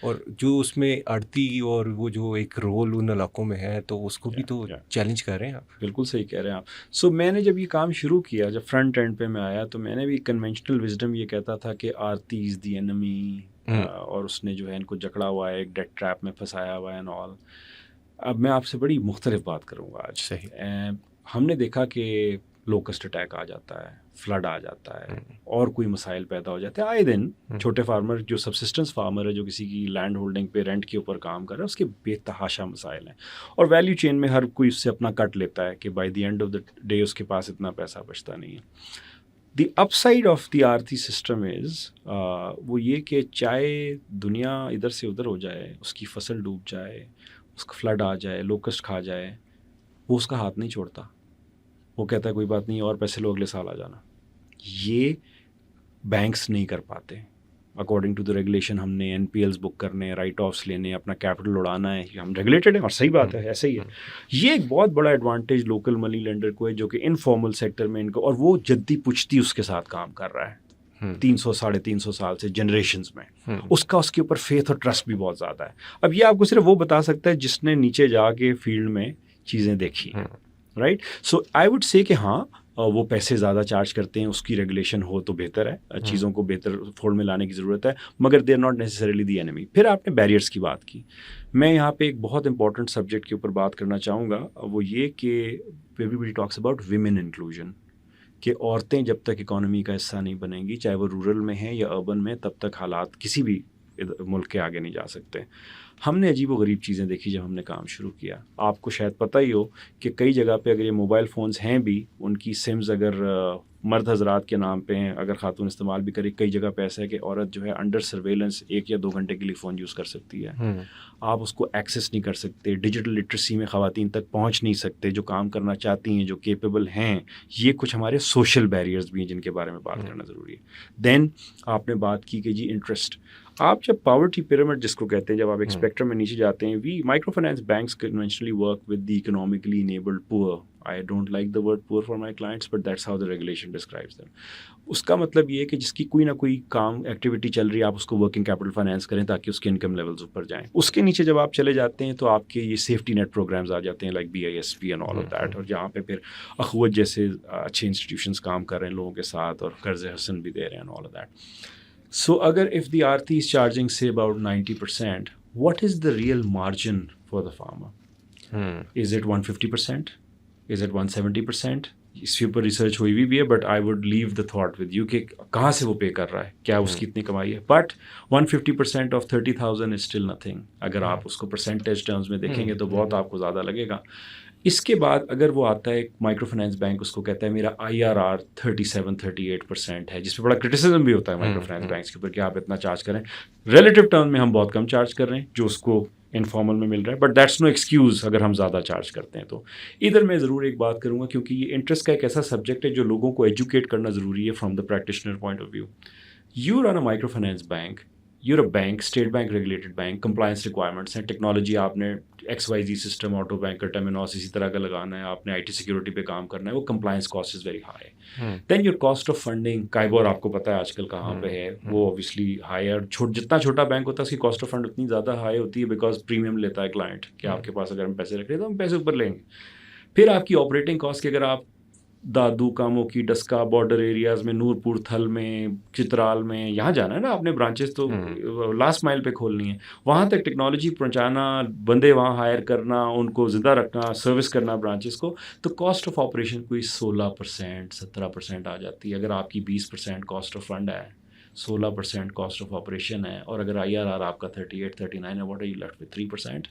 اور جو اس میں آڑتی اور وہ جو ایک رول ان علاقوں میں ہے تو اس کو بھی تو چیلنج کر رہے ہیں آپ. بالکل صحیح کہہ رہے ہیں آپ. سو میں نے جب یہ کام شروع کیا، جب فرنٹ اینڈ پہ میں آیا تو میں نے بھی کنونشنل وزڈم یہ کہتا تھا کہ آرتی از دی اینمی، اور اس نے جو ہے ان کو جکڑا ہوا ہے، ایک ڈیٹ ٹریپ میں پھنسایا ہوا ہے اینڈ آل. اب میں آپ سے بڑی مختلف بات کروں گا آج. صحیح. ہم نے دیکھا کہ لوکسٹ اٹیک آ جاتا ہے، فلڈ آ جاتا ہے، اور کوئی مسائل پیدا ہو جاتے ہیں آئے دن. چھوٹے فارمر جو سبسسٹنس فارمر ہے، جو کسی کی لینڈ ہولڈنگ پہ رینٹ کے اوپر کام کر رہا ہے، اس کے بے تحاشا مسائل ہیں. اور ویلیو چین میں ہر کوئی اس سے اپنا کٹ لیتا ہے کہ by the end of the day اس کے پاس اتنا پیسہ بچتا نہیں ہے. The upside of the آرتی سسٹم از وہ یہ کہ چاہے دنیا ادھر سے ادھر ہو جائے، اس کی فصل ڈوب جائے، اس کا فلڈ آ جائے، لوکسٹ کھا جائے، وہ اس کا ہاتھ نہیں چھوڑتا. وہ کہتا ہے کوئی بات نہیں، اور پیسے لو اگلے سال آ جانا. یہ بینکس نہیں کر پاتے. اکارڈنگ ٹو دا ریگولیشن ہم نے NPLs بک کرنے، رائٹ آفس لینے، اپنا کیپٹل اڑانا ہے، ہم ریگولیٹڈ ہیں، اور صحیح بات ہے، ایسے ہی ہے. یہ ایک بہت بڑا ایڈوانٹیج لوکل منی لینڈر کو ہے، جو کہ انفارمل سیکٹر میں ان کو، اور وہ جدی پچھتی اس کے ساتھ کام کر رہا ہے 300-350 سال سے، جنریشنز میں. اس کے اوپر فیتھ اور ٹرسٹ بھی بہت زیادہ ہے. اب یہ آپ کو صرف وہ بتا سکتا ہے جس نے نیچے جا کے فیلڈ میں چیزیں دیکھی ہیں، right. So I would say کہ ہاں وہ پیسے زیادہ چارج کرتے ہیں، اس کی ریگولیشن ہو تو بہتر ہے، چیزوں کو بہتر فولڈ میں لانے کی ضرورت ہے، مگر they are not necessarily the enemy. پھر آپ نے بیریئرس کی بات کی. میں یہاں پہ ایک بہت امپورٹنٹ سبجیکٹ کے اوپر بات کرنا چاہوں گا، وہ یہ کہ every talks about women inclusion, کہ عورتیں جب تک اکانومی کا حصہ نہیں بنیں گی، چاہے وہ رورل میں ہیں یا اربن میں، تب تک حالات کسی بھی ملک کے آگے نہیں جا سکتے. ہم نے عجیب و غریب چیزیں دیکھی جب ہم نے کام شروع کیا. آپ کو شاید پتہ ہی ہو کہ کئی جگہ پہ اگر یہ موبائل فونز ہیں بھی, ان کی سمز اگر مرد حضرات کے نام پہ ہیں, اگر خاتون استعمال بھی کرے, کئی جگہ پہ ایسا ہے کہ عورت جو ہے انڈر سرویلنس 1 یا 2 گھنٹے کے لیے فون یوز کر سکتی ہے. آپ اس کو ایکسیس نہیں کر سکتے. ڈیجیٹل لٹریسی میں خواتین تک پہنچ نہیں سکتے جو کام کرنا چاہتی ہیں, جو کیپیبل ہیں. یہ کچھ ہمارے سوشل بیریئرز بھی ہیں جن کے بارے میں بات کرنا ضروری ہے. دین آپ نے بات کی کہ جی انٹرسٹ. آپ جب پاورٹی پیرامڈ جس کو کہتے ہیں, جب آپ ایک اسپیکٹرم میں نیچے جاتے ہیں, micro finance banks conventionally work with the economically enabled پور. I don't like the word poor for my clients, but that's how the regulation describes them. اس کا مطلب یہ ہے کہ جس کی کوئی نہ کوئی کام ایکٹیویٹی چل رہی ہے, آپ اس کو ورکنگ کیپٹل فائنانس کریں تاکہ اس کے انکم لیولز اوپر جائیں. اس کے نیچے جب آپ چلے جاتے ہیں تو آپ کے یہ سیفٹی نیٹ پروگرامز آ جاتے ہیں, like BISP and all of that, اور جہاں پہ پھر اخوت جیسے اچھے انسٹیٹیوشنس کام کر رہے ہیں لوگوں کے ساتھ, اور قرض حسن بھی دے رہے ہیں, آل آف دیٹ. سو اگر if the Aarti is charging say about 90%, what is the real margin for the farmer? Is it 150%? Is it 170%? اس کے اوپر ریسرچ ہوئی بھی ہے, but I would leave the thought with you کہ کہاں سے وہ پے کر رہا ہے, کیا اس کی اتنی کمائی ہے. But 150% of 30,000 is still nothing. اگر آپ اس کو پرسنٹیج ٹرمز میں دیکھیں گے تو بہت آپ کو زیادہ لگے گا. اس کے بعد اگر وہ آتا ہے مائکرو فائنانس بینک, اس کو کہتا ہے میرا IRR 37-38% ہے, جس پہ بڑا کرٹیسزم بھی ہوتا ہے مائکرو فائنانس بینکس کے اوپر کہ آپ اتنا چارج کریں. ریلیٹیو ٹرم میں ہم بہت کم چارج کر رہے ہیں جو اس کو انفارمل میں مل رہا ہے, بٹ دیٹس نو ایکسکیوز اگر ہم زیادہ چارج کرتے ہیں تو. ادھر میں ضرور ایک بات کروں گا, کیونکہ یہ انٹرسٹ کا ایک ایسا سبجیکٹ ہے جو لوگوں کو ایجوکیٹ کرنا ضروری ہے from the practitioner point of view. You run a micro finance bank, your a bank, State Bank regulated bank, compliance requirements ہیں, ٹیکنالوجی آپ نے XYZ سسٹم, آٹو بینک کا ٹرمینوس اسی طرح کا لگانا ہے, آپ نے IT سیکورٹی پہ کام کرنا ہے, وہ compliance cost is very high. Then your cost of funding, KIBOR آپ کو پتہ ہے آج کل کہاں پہ ہے, وہ اوبیسلی ہائی ہے. جتنا چھوٹا بینک ہوتا ہے اس کی کاسٹ آف فنڈ اتنی زیادہ ہائی ہوتی ہے بیکاز پریمیم لیتا ہے کلائنٹ کہ آپ کے پاس اگر ہم پیسے رکھ رہے ہیں تو ہم پیسے اوپر لیں گے. پھر آپ کی آپریٹنگ کاسٹ کی, اگر آپ دادو کاموں کی, ڈسکا بارڈر ایریاز میں, نور پور تھل میں, چترال میں, یہاں جانا ہے نا آپ نے, برانچز تو لاسٹ مائل پہ کھولنی ہے, وہاں تک ٹیکنالوجی پہنچانا, بندے وہاں ہائر کرنا, ان کو زندہ رکھنا, سروس کرنا برانچز کو, تو کاسٹ آف آپریشن کوئی 16% 17% آ جاتی ہے. اگر آپ کی 20% کاسٹ آف فنڈ ہے, 16% کاسٹ آف آپریشن ہے, اور اگر IRR آپ کا 38-39 ہے, what are you left with 3%?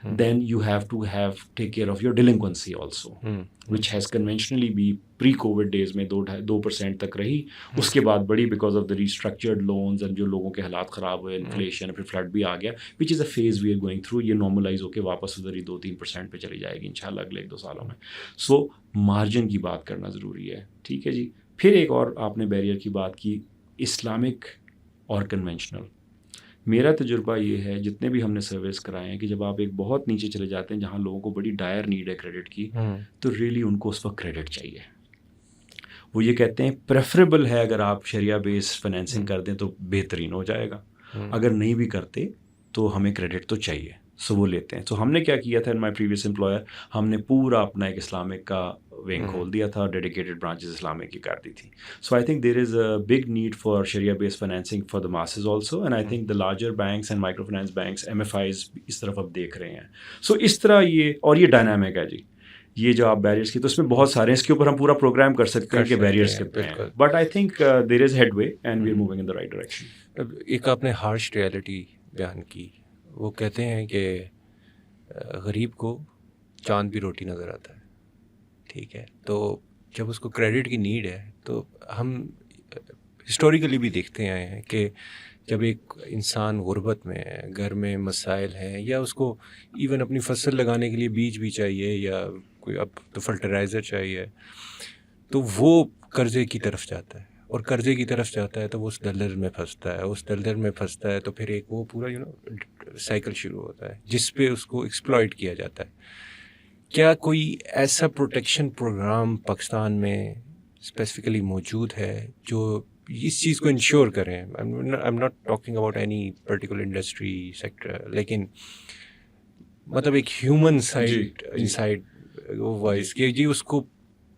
Then you have to take care of your delinquency also, which has conventionally be pre-COVID days میں 2% تک رہی. اس کے بعد بڑی because of the restructured loans and جو لوگوں کے حالات خراب ہوئے, inflation, پھر flood بھی آ گیا, which is a phase we are going through. یہ normalize ہو کے واپس ادھر ہی 2-3% پہ چلی جائے گی انشاءاللہ اگلے 1-2 سالوں میں. So مارجن کی بات کرنا ضروری ہے, ٹھیک ہے جی. پھر ایک اور آپ نے بیریئر کی بات کی, اسلامک اور کنونشنل. میرا تجربہ یہ ہے جتنے بھی ہم نے سروس کرائے ہیں کہ جب آپ ایک بہت نیچے چلے جاتے ہیں جہاں لوگوں کو بڑی ڈائر نیڈ ہے کریڈٹ کی, تو ریئلی ان کو اس وقت کریڈٹ چاہیے. وہ یہ کہتے ہیں پریفریبل ہے اگر آپ شریعہ بیس فائنینسنگ کر دیں تو بہترین ہو جائے گا, اگر نہیں بھی کرتے تو ہمیں کریڈٹ تو چاہیے. سو وہ لیتے ہیں. سو ہم نے کیا کیا تھا ان مائی پریویس امپلائر, ہم نے پورا اپنا ایک اسلامک کا ونگ کھول دیا تھا, ڈیڈیکیٹڈ برانچز اسلامک کی کر دی تھی. So I think there is a big need for شریعہ base financing for the masses also, and I think the larger banks and micro finance banks MFIs اس طرف اب دیکھ رہے ہیں. سو اس طرح یہ ڈائنامک ہے جی. یہ جو آپ بیریئرس کی, تو اس میں بہت سارے ہیں, اس کے اوپر ہم پورا پروگرام کر سکتے ہیں کہ بیریئرس کتنے ہیں, but I think there is headway and we are moving in the right direction. ایک آپ نے ہارش ریئلٹی بیان کی, وہ کہتے ہیں کہ غریب کو چاند بھی روٹی نظر آتا ہے, ٹھیک ہے. تو جب اس کو کریڈٹ کی نیڈ ہے, تو ہم ہسٹوریکلی بھی دیکھتے آئے ہیں کہ جب ایک انسان غربت میں ہے, گھر میں مسائل ہیں, یا اس کو ایون اپنی فصل لگانے کے لیے بیج بھی چاہیے, یا کوئی اب تو فرٹیلائزر چاہیے, تو وہ قرضے کی طرف جاتا ہے, اور قرضے کی طرف جاتا ہے تو وہ اس دلدل میں پھنستا ہے, اس دلدل میں پھنستا ہے تو پھر ایک وہ پورا سائیکل شروع ہوتا ہے جس پہ اس کو ایکسپلائٹ کیا جاتا ہے. کیا کوئی ایسا پروٹیکشن پروگرام پاکستان میں اسپیسیفکلی موجود ہے جو اس چیز کو انشور کریں؟ I am not talking about any particular industry sector, لیکن مطلب ایک ہیومن سائڈ انسائڈ وہ وائس کہ جی اس کو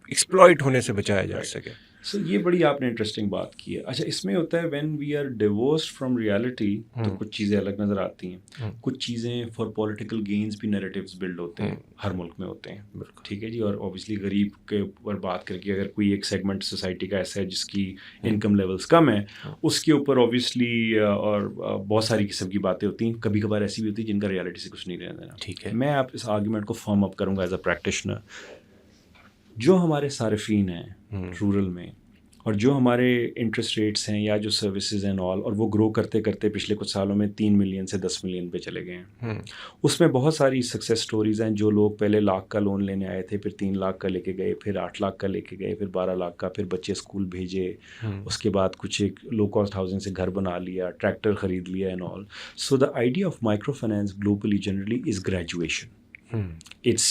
ایکسپلائٹ ہونے سے بچایا جا سکے. سو یہ بڑی آپ نے انٹرسٹنگ بات کی ہے. اچھا اس میں ہوتا ہے when we are divorced from reality تو کچھ چیزیں الگ نظر آتی ہیں, کچھ چیزیں فار پولیٹیکل گینز بھی نیریٹیوز بلڈ ہوتے ہیں, ہر ملک میں ہوتے ہیں, ٹھیک ہے جی. اور اوبیسلی غریب کے اوپر بات کر کے اگر کوئی ایک سیگمنٹ سوسائٹی کا ایسا ہے جس کی انکم لیولس کم ہیں, اس کے اوپر اوبیسلی اور بہت ساری قسم کی باتیں ہوتی ہیں. کبھی کبھار ایسی بھی ہوتی ہیں جن کا ریالٹی سے کچھ نہیں لینا دینا. ٹھیک ہے, میں آپ اس آرگومنٹ کو فارم اپ کروں گا ایز اے پریکٹیشنر. جو ہمارے صارفین ہیں رورل میں, اور جو ہمارے انٹرسٹ ریٹس ہیں یا جو سروسز ہیں آل, اور وہ گرو کرتے کرتے پچھلے کچھ سالوں میں 3 ملین سے 10 ملین پہ چلے گئے ہیں, اس میں بہت ساری سکسیس سٹوریز ہیں. جو لوگ پہلے 1 لاکھ کا لون لینے آئے تھے, پھر 3 لاکھ کا لے کے گئے, پھر 8 لاکھ کا لے کے گئے, پھر 12 لاکھ کا, پھر بچے اسکول بھیجے, اس کے بعد کچھ ایک لو کاسٹ ہاؤسنگ سے گھر بنا لیا, ٹریکٹر خرید لیا and all. So the idea of micro finance globally generally is graduation. It's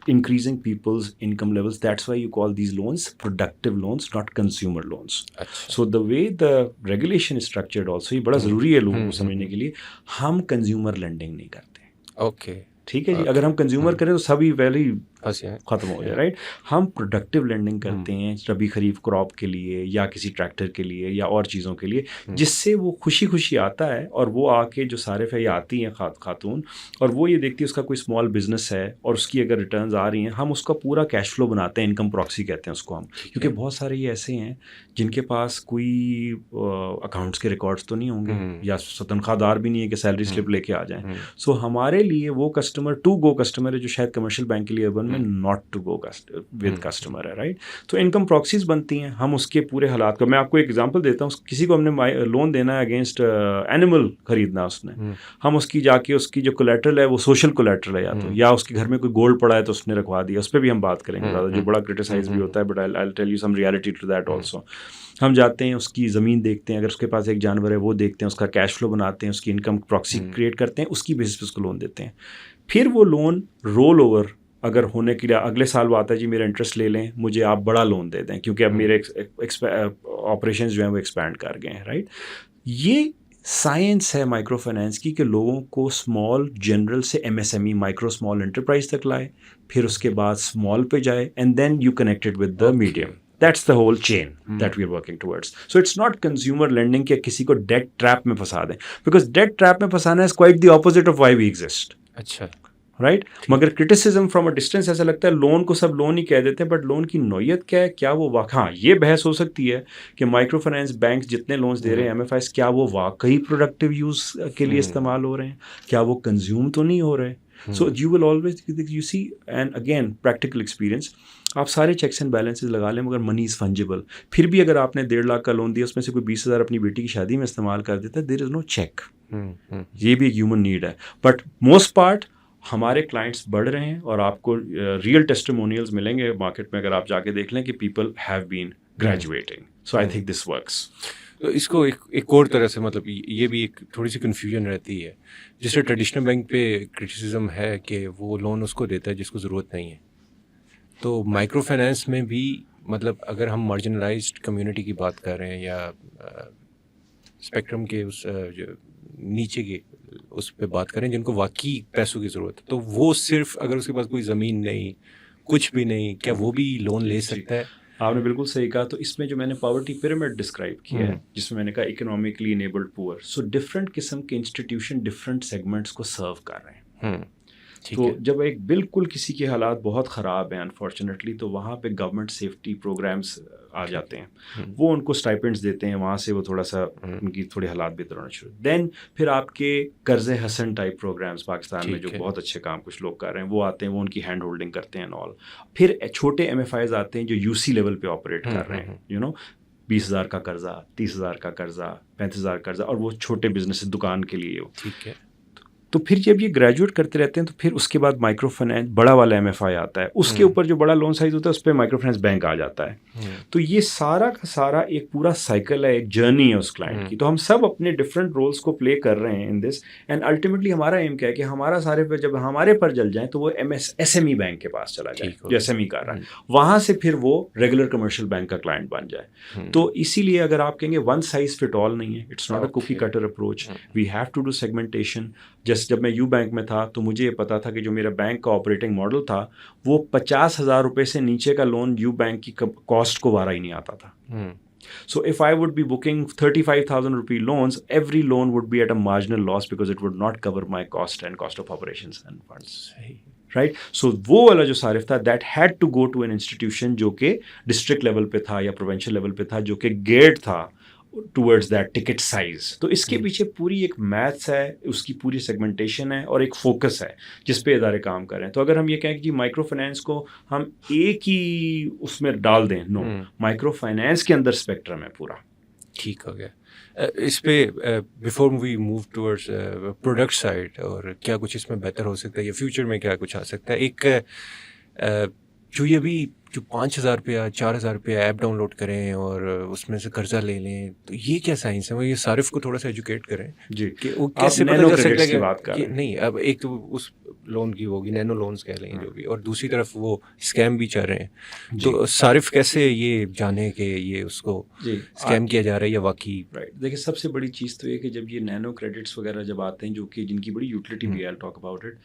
increasing people's income levels. That's why you call these loans productive loans, not consumer loans. So the way the regulation is structured also, یہ بڑا ضروری ہے لوگوں کو سمجھنے کے لیے. ہم کنزیومر لینڈنگ نہیں کرتے. اوکے ٹھیک ہے جی. اگر ہم کنزیومر کریں تو سبھی ویلی ختم ہو جائے, رائٹ. ہم پروڈکٹیو لینڈنگ کرتے ہیں ربی خریف کراپ کے لیے یا کسی ٹریکٹر کے لیے یا اور چیزوں کے لیے, جس سے وہ خوشی خوشی آتا ہے اور وہ آ کے جو صارف ہے یہ آتی ہیں خاتون, اور وہ یہ دیکھتی ہے اس کا کوئی اسمال بزنس ہے اور اس کی اگر ریٹرنز آ رہی ہیں, ہم اس کا پورا کیش فلو بناتے ہیں. انکم پراکسی کہتے ہیں اس کو ہم, کیونکہ بہت سارے یہ ایسے ہیں جن کے پاس کوئی اکاؤنٹس کے ریکارڈس تو نہیں ہوں گے یا تنخواہ دار بھی نہیں ہے کہ سیلری سلپ لے کے آ جائیں. سو ہمارے لیے وہ کسٹمر ٹو گو کسٹمر ہے جو شاید کمرشل بینک کے لیے اربن میں not to go with customer ہے, رائٹ. تو انکم پراکسیز بنتی ہیں, ہم اس کے پورے حالات کو, میں آپ کو ایک ایگزامپل دیتا ہوں. کسی کو ہم نے لون دینا ہے اگینسٹ اینیمل خریدنا اس نے, ہم اس کی جا کے اس کی جو کولیٹرل ہے وہ سوشل کولیٹرل ہے, یا اس کے گھر میں کوئی گولڈ پڑا ہے تو اس نے رکھوا دیا, اس پہ بھی ہم بات کریں گے زیادہ, جو بڑا کرٹیسائز بھی ہوتا ہے, but I tell you some reality to that also. ہم جاتے ہیں اس کی زمین دیکھتے ہیں, اگر اس کے پاس ایک جانور ہے وہ دیکھتے ہیں, اس کا کیش فلو بناتے ہیں, اس کی انکم پراکسی کریٹ کرتے ہیں, اس کی بیسس پہ اس کو لون دیتے ہیں. پھر وہ لون رول اوور اگر ہونے کے لیے اگلے سال وہ آتا ہے, جی میرا انٹرسٹ لے لیں, مجھے آپ بڑا لون دے دیں کیونکہ اب میرے آپریشنز جو ہیں وہ ایکسپینڈ کر گئے ہیں, رائٹ. یہ سائنس ہے مائکرو فائنانس کی کہ لوگوں کو اسمال جنرل سے M S M E micro small enterprise تک لائے, پھر اس کے بعد اسمال پہ جائے, and then you connected with the medium. That's the whole chain that we are working towards. So it's not consumer lending کہ کسی کو debt trap میں پھنسا دیں, because debt trap میں پھنسانا is quite the opposite of why we exist. اچھا, right. مگر criticism from a distance ایسا لگتا ہے لون کو سب لون ہی کہہ دیتے ہیں, بٹ لون کی نوعیت کیا ہے, کیا وہ ہاں یہ بحث ہو سکتی ہے کہ مائکرو فائنانس بینکس جتنے لونس دے رہے ہیں ایم ایف آئیز, کیا وہ واقعی پروڈکٹیو یوز کے لیے استعمال ہو رہے ہیں, کیا وہ کنزیوم تو نہیں ہو رہے. So you will always you see, and again practical experience, آپ سارے چیکس اینڈ بیلنسز لگا لیں مگر منی از فنجیبل. پھر بھی اگر آپ نے 1.5 لاکھ کا لون دیا, اس میں سے کوئی 20,000 اپنی بیٹی کی شادی میں استعمال کر دیتا ہے, دیر از نو چیک. یہ بھی ایک ہیومن نیڈ ہے. بٹ موسٹ پارٹ ہمارے کلائنٹس بڑھ رہے ہیں, اور آپ کو ریئل ٹیسٹیمونیلز ملیں گے مارکیٹ میں اگر آپ جا کے دیکھ لیں کہ people have been graduating. So I think this works. اس کو ایک اور طرح سے مطلب یہ بھی ایک تھوڑی سی کنفیوژن رہتی ہے, جس سے ٹریڈیشنل بینک پہ کرٹیسزم ہے کہ وہ لون اس کو دیتا ہے جس کو ضرورت نہیں ہے. تو مائکرو فائنانس میں بھی مطلب اگر ہم مارجنلائزڈ کمیونٹی کی بات کر رہے ہیں یا اسپیکٹرم کے اس نیچے کے اس پہ بات کریں جن کو واقعی پیسوں کی ضرورت ہے, تو وہ صرف اگر اس کے پاس کوئی زمین نہیں, کچھ بھی نہیں, کیا وہ بھی لون لے سکتا ہے؟ آپ نے بالکل صحیح کہا. تو اس میں جو میں نے پاورٹی پیرامڈ ڈسکرائب کیا ہے, جس میں نے کہا اکنامکلی انیبلڈ پور, سو ڈفرینٹ قسم کے انسٹیٹیوشن ڈفرینٹ سیگمنٹس کو سرو کر رہے ہیں. تو جب ایک بالکل کسی کے حالات بہت خراب ہیں انفارچونیٹلی, تو وہاں پہ گورنمنٹ سیفٹی پروگرامس آ جاتے ہیں, وہ ان کو اسٹائپنڈس دیتے ہیں, وہاں سے وہ تھوڑا سا ان کی تھوڑے حالات بہتر ہونا شروع. دین پھر آپ کے قرض حسن ٹائپ پروگرامس پاکستان میں جو بہت اچھے کام کچھ لوگ کر رہے ہیں, وہ آتے ہیں, وہ ان کی ہینڈ ہولڈنگ کرتے ہیں آل. پھر چھوٹے ایم ایف آئیز آتے ہیں جو یو سی لیول پہ آپریٹ کر رہے ہیں, 20,000 کا قرضہ, 30,000 کا قرضہ, 35,000 قرضہ, اور وہ چھوٹے بزنس دکان کے لیے. ٹھیک ہے. تو پھر جب یہ گریجویٹ کرتے رہتے ہیں تو پھر اس کے بعد مائکرو فائنانس بڑا والا ایم ایف آئی آتا ہے, اس کے اوپر جو بڑا لون سائز ہوتا ہے اس پہ مائکرو فائنانس بینک آ جاتا ہے. تو یہ سارا کا سارا ایک پورا سائیکل ہے, ایک جرنی ہے اس کلائنٹ کی. تو ہم سب اپنے ڈفرینٹ رولس کو پلے کر رہے ہیں ان دس, اینڈ الٹیمیٹلی ہمارا ایم کیا ہے کہ ہمارا سارے پہ جب ہمارے پر جل جائیں تو وہ ایس ایم ای بینک کے پاس چلا جائے جو ایس ایم ای کر رہا ہے, وہاں سے پھر وہ ریگولر کمرشل بینک کا کلائنٹ بن جائے. تو اسی لیے اگر آپ کہیں گے ون سائز فٹ آل نہیں ہے, it's not a cookie cutter approach, we have to do segmentation. جیسے بزنس جب میں یو بینک میں تھا تو مجھے یہ پتا تھا کہ جو میرا بینک کا آپریٹنگ ماڈل تھا وہ 50,000 روپے سے نیچے کا لون یو بینک کی کاسٹ کو وارا ہی نہیں آتا تھا. So if I would be booking 35,000 rupee loans, every loan would be at a marginal loss because it would not cover my cost and cost of operations and funds. Right? So وہ والا جو صارف تھا that had to go to an institution جو کہ district level پہ تھا یا پروونشل لیول پہ تھا جو کہ گیئرڈ تھا ٹورڈز دیٹ ٹکٹ سائز. تو اس کے پیچھے پوری ایک میتھس ہے, اس کی پوری سیگمنٹیشن ہے اور ایک فوکس ہے جس پہ ادارے کام کر رہے ہیں. تو اگر ہم یہ کہیں کہ جی مائکرو فائنینس کو ہم ایک ہی اس میں ڈال دیں, نو, مائکرو فائنینس کے اندر اسپیکٹرم ہے پورا. ٹھیک ہو گیا. اس پہ before we move towards product side اور کیا کچھ اس میں بہتر ہو سکتا ہے یا فیوچر میں کیا کچھ آ سکتا ہے, ایک جو یہ بھی جو 5,000 روپیہ 4,000 روپیہ ایپ ڈاؤن لوڈ کریں اور اس میں سے قرضہ لے لیں, تو یہ کیا سائنس ہے؟ وہ یہ صارف کو تھوڑا سا ایجوکیٹ کریں جی کہ وہ کیسے پتہ چل سکتا ہے کہ نہیں. اب ایک تو اس لون کی ہوگی, نینو لونز کہہ لیں جو بھی, اور دوسری طرف وہ اسکیم بھی چل رہے ہیں, تو صارف کیسے یہ جانے کہ یہ اس کو اسکیم کیا جا رہا ہے یا واقعی. رائٹ, دیکھیں سب سے بڑی چیز تو یہ کہ جب یہ نینو کریڈٹس وغیرہ جب آتے ہیں جو کہ جن کی بڑی یوٹیلیٹی بھی ہے, I'll talk about it,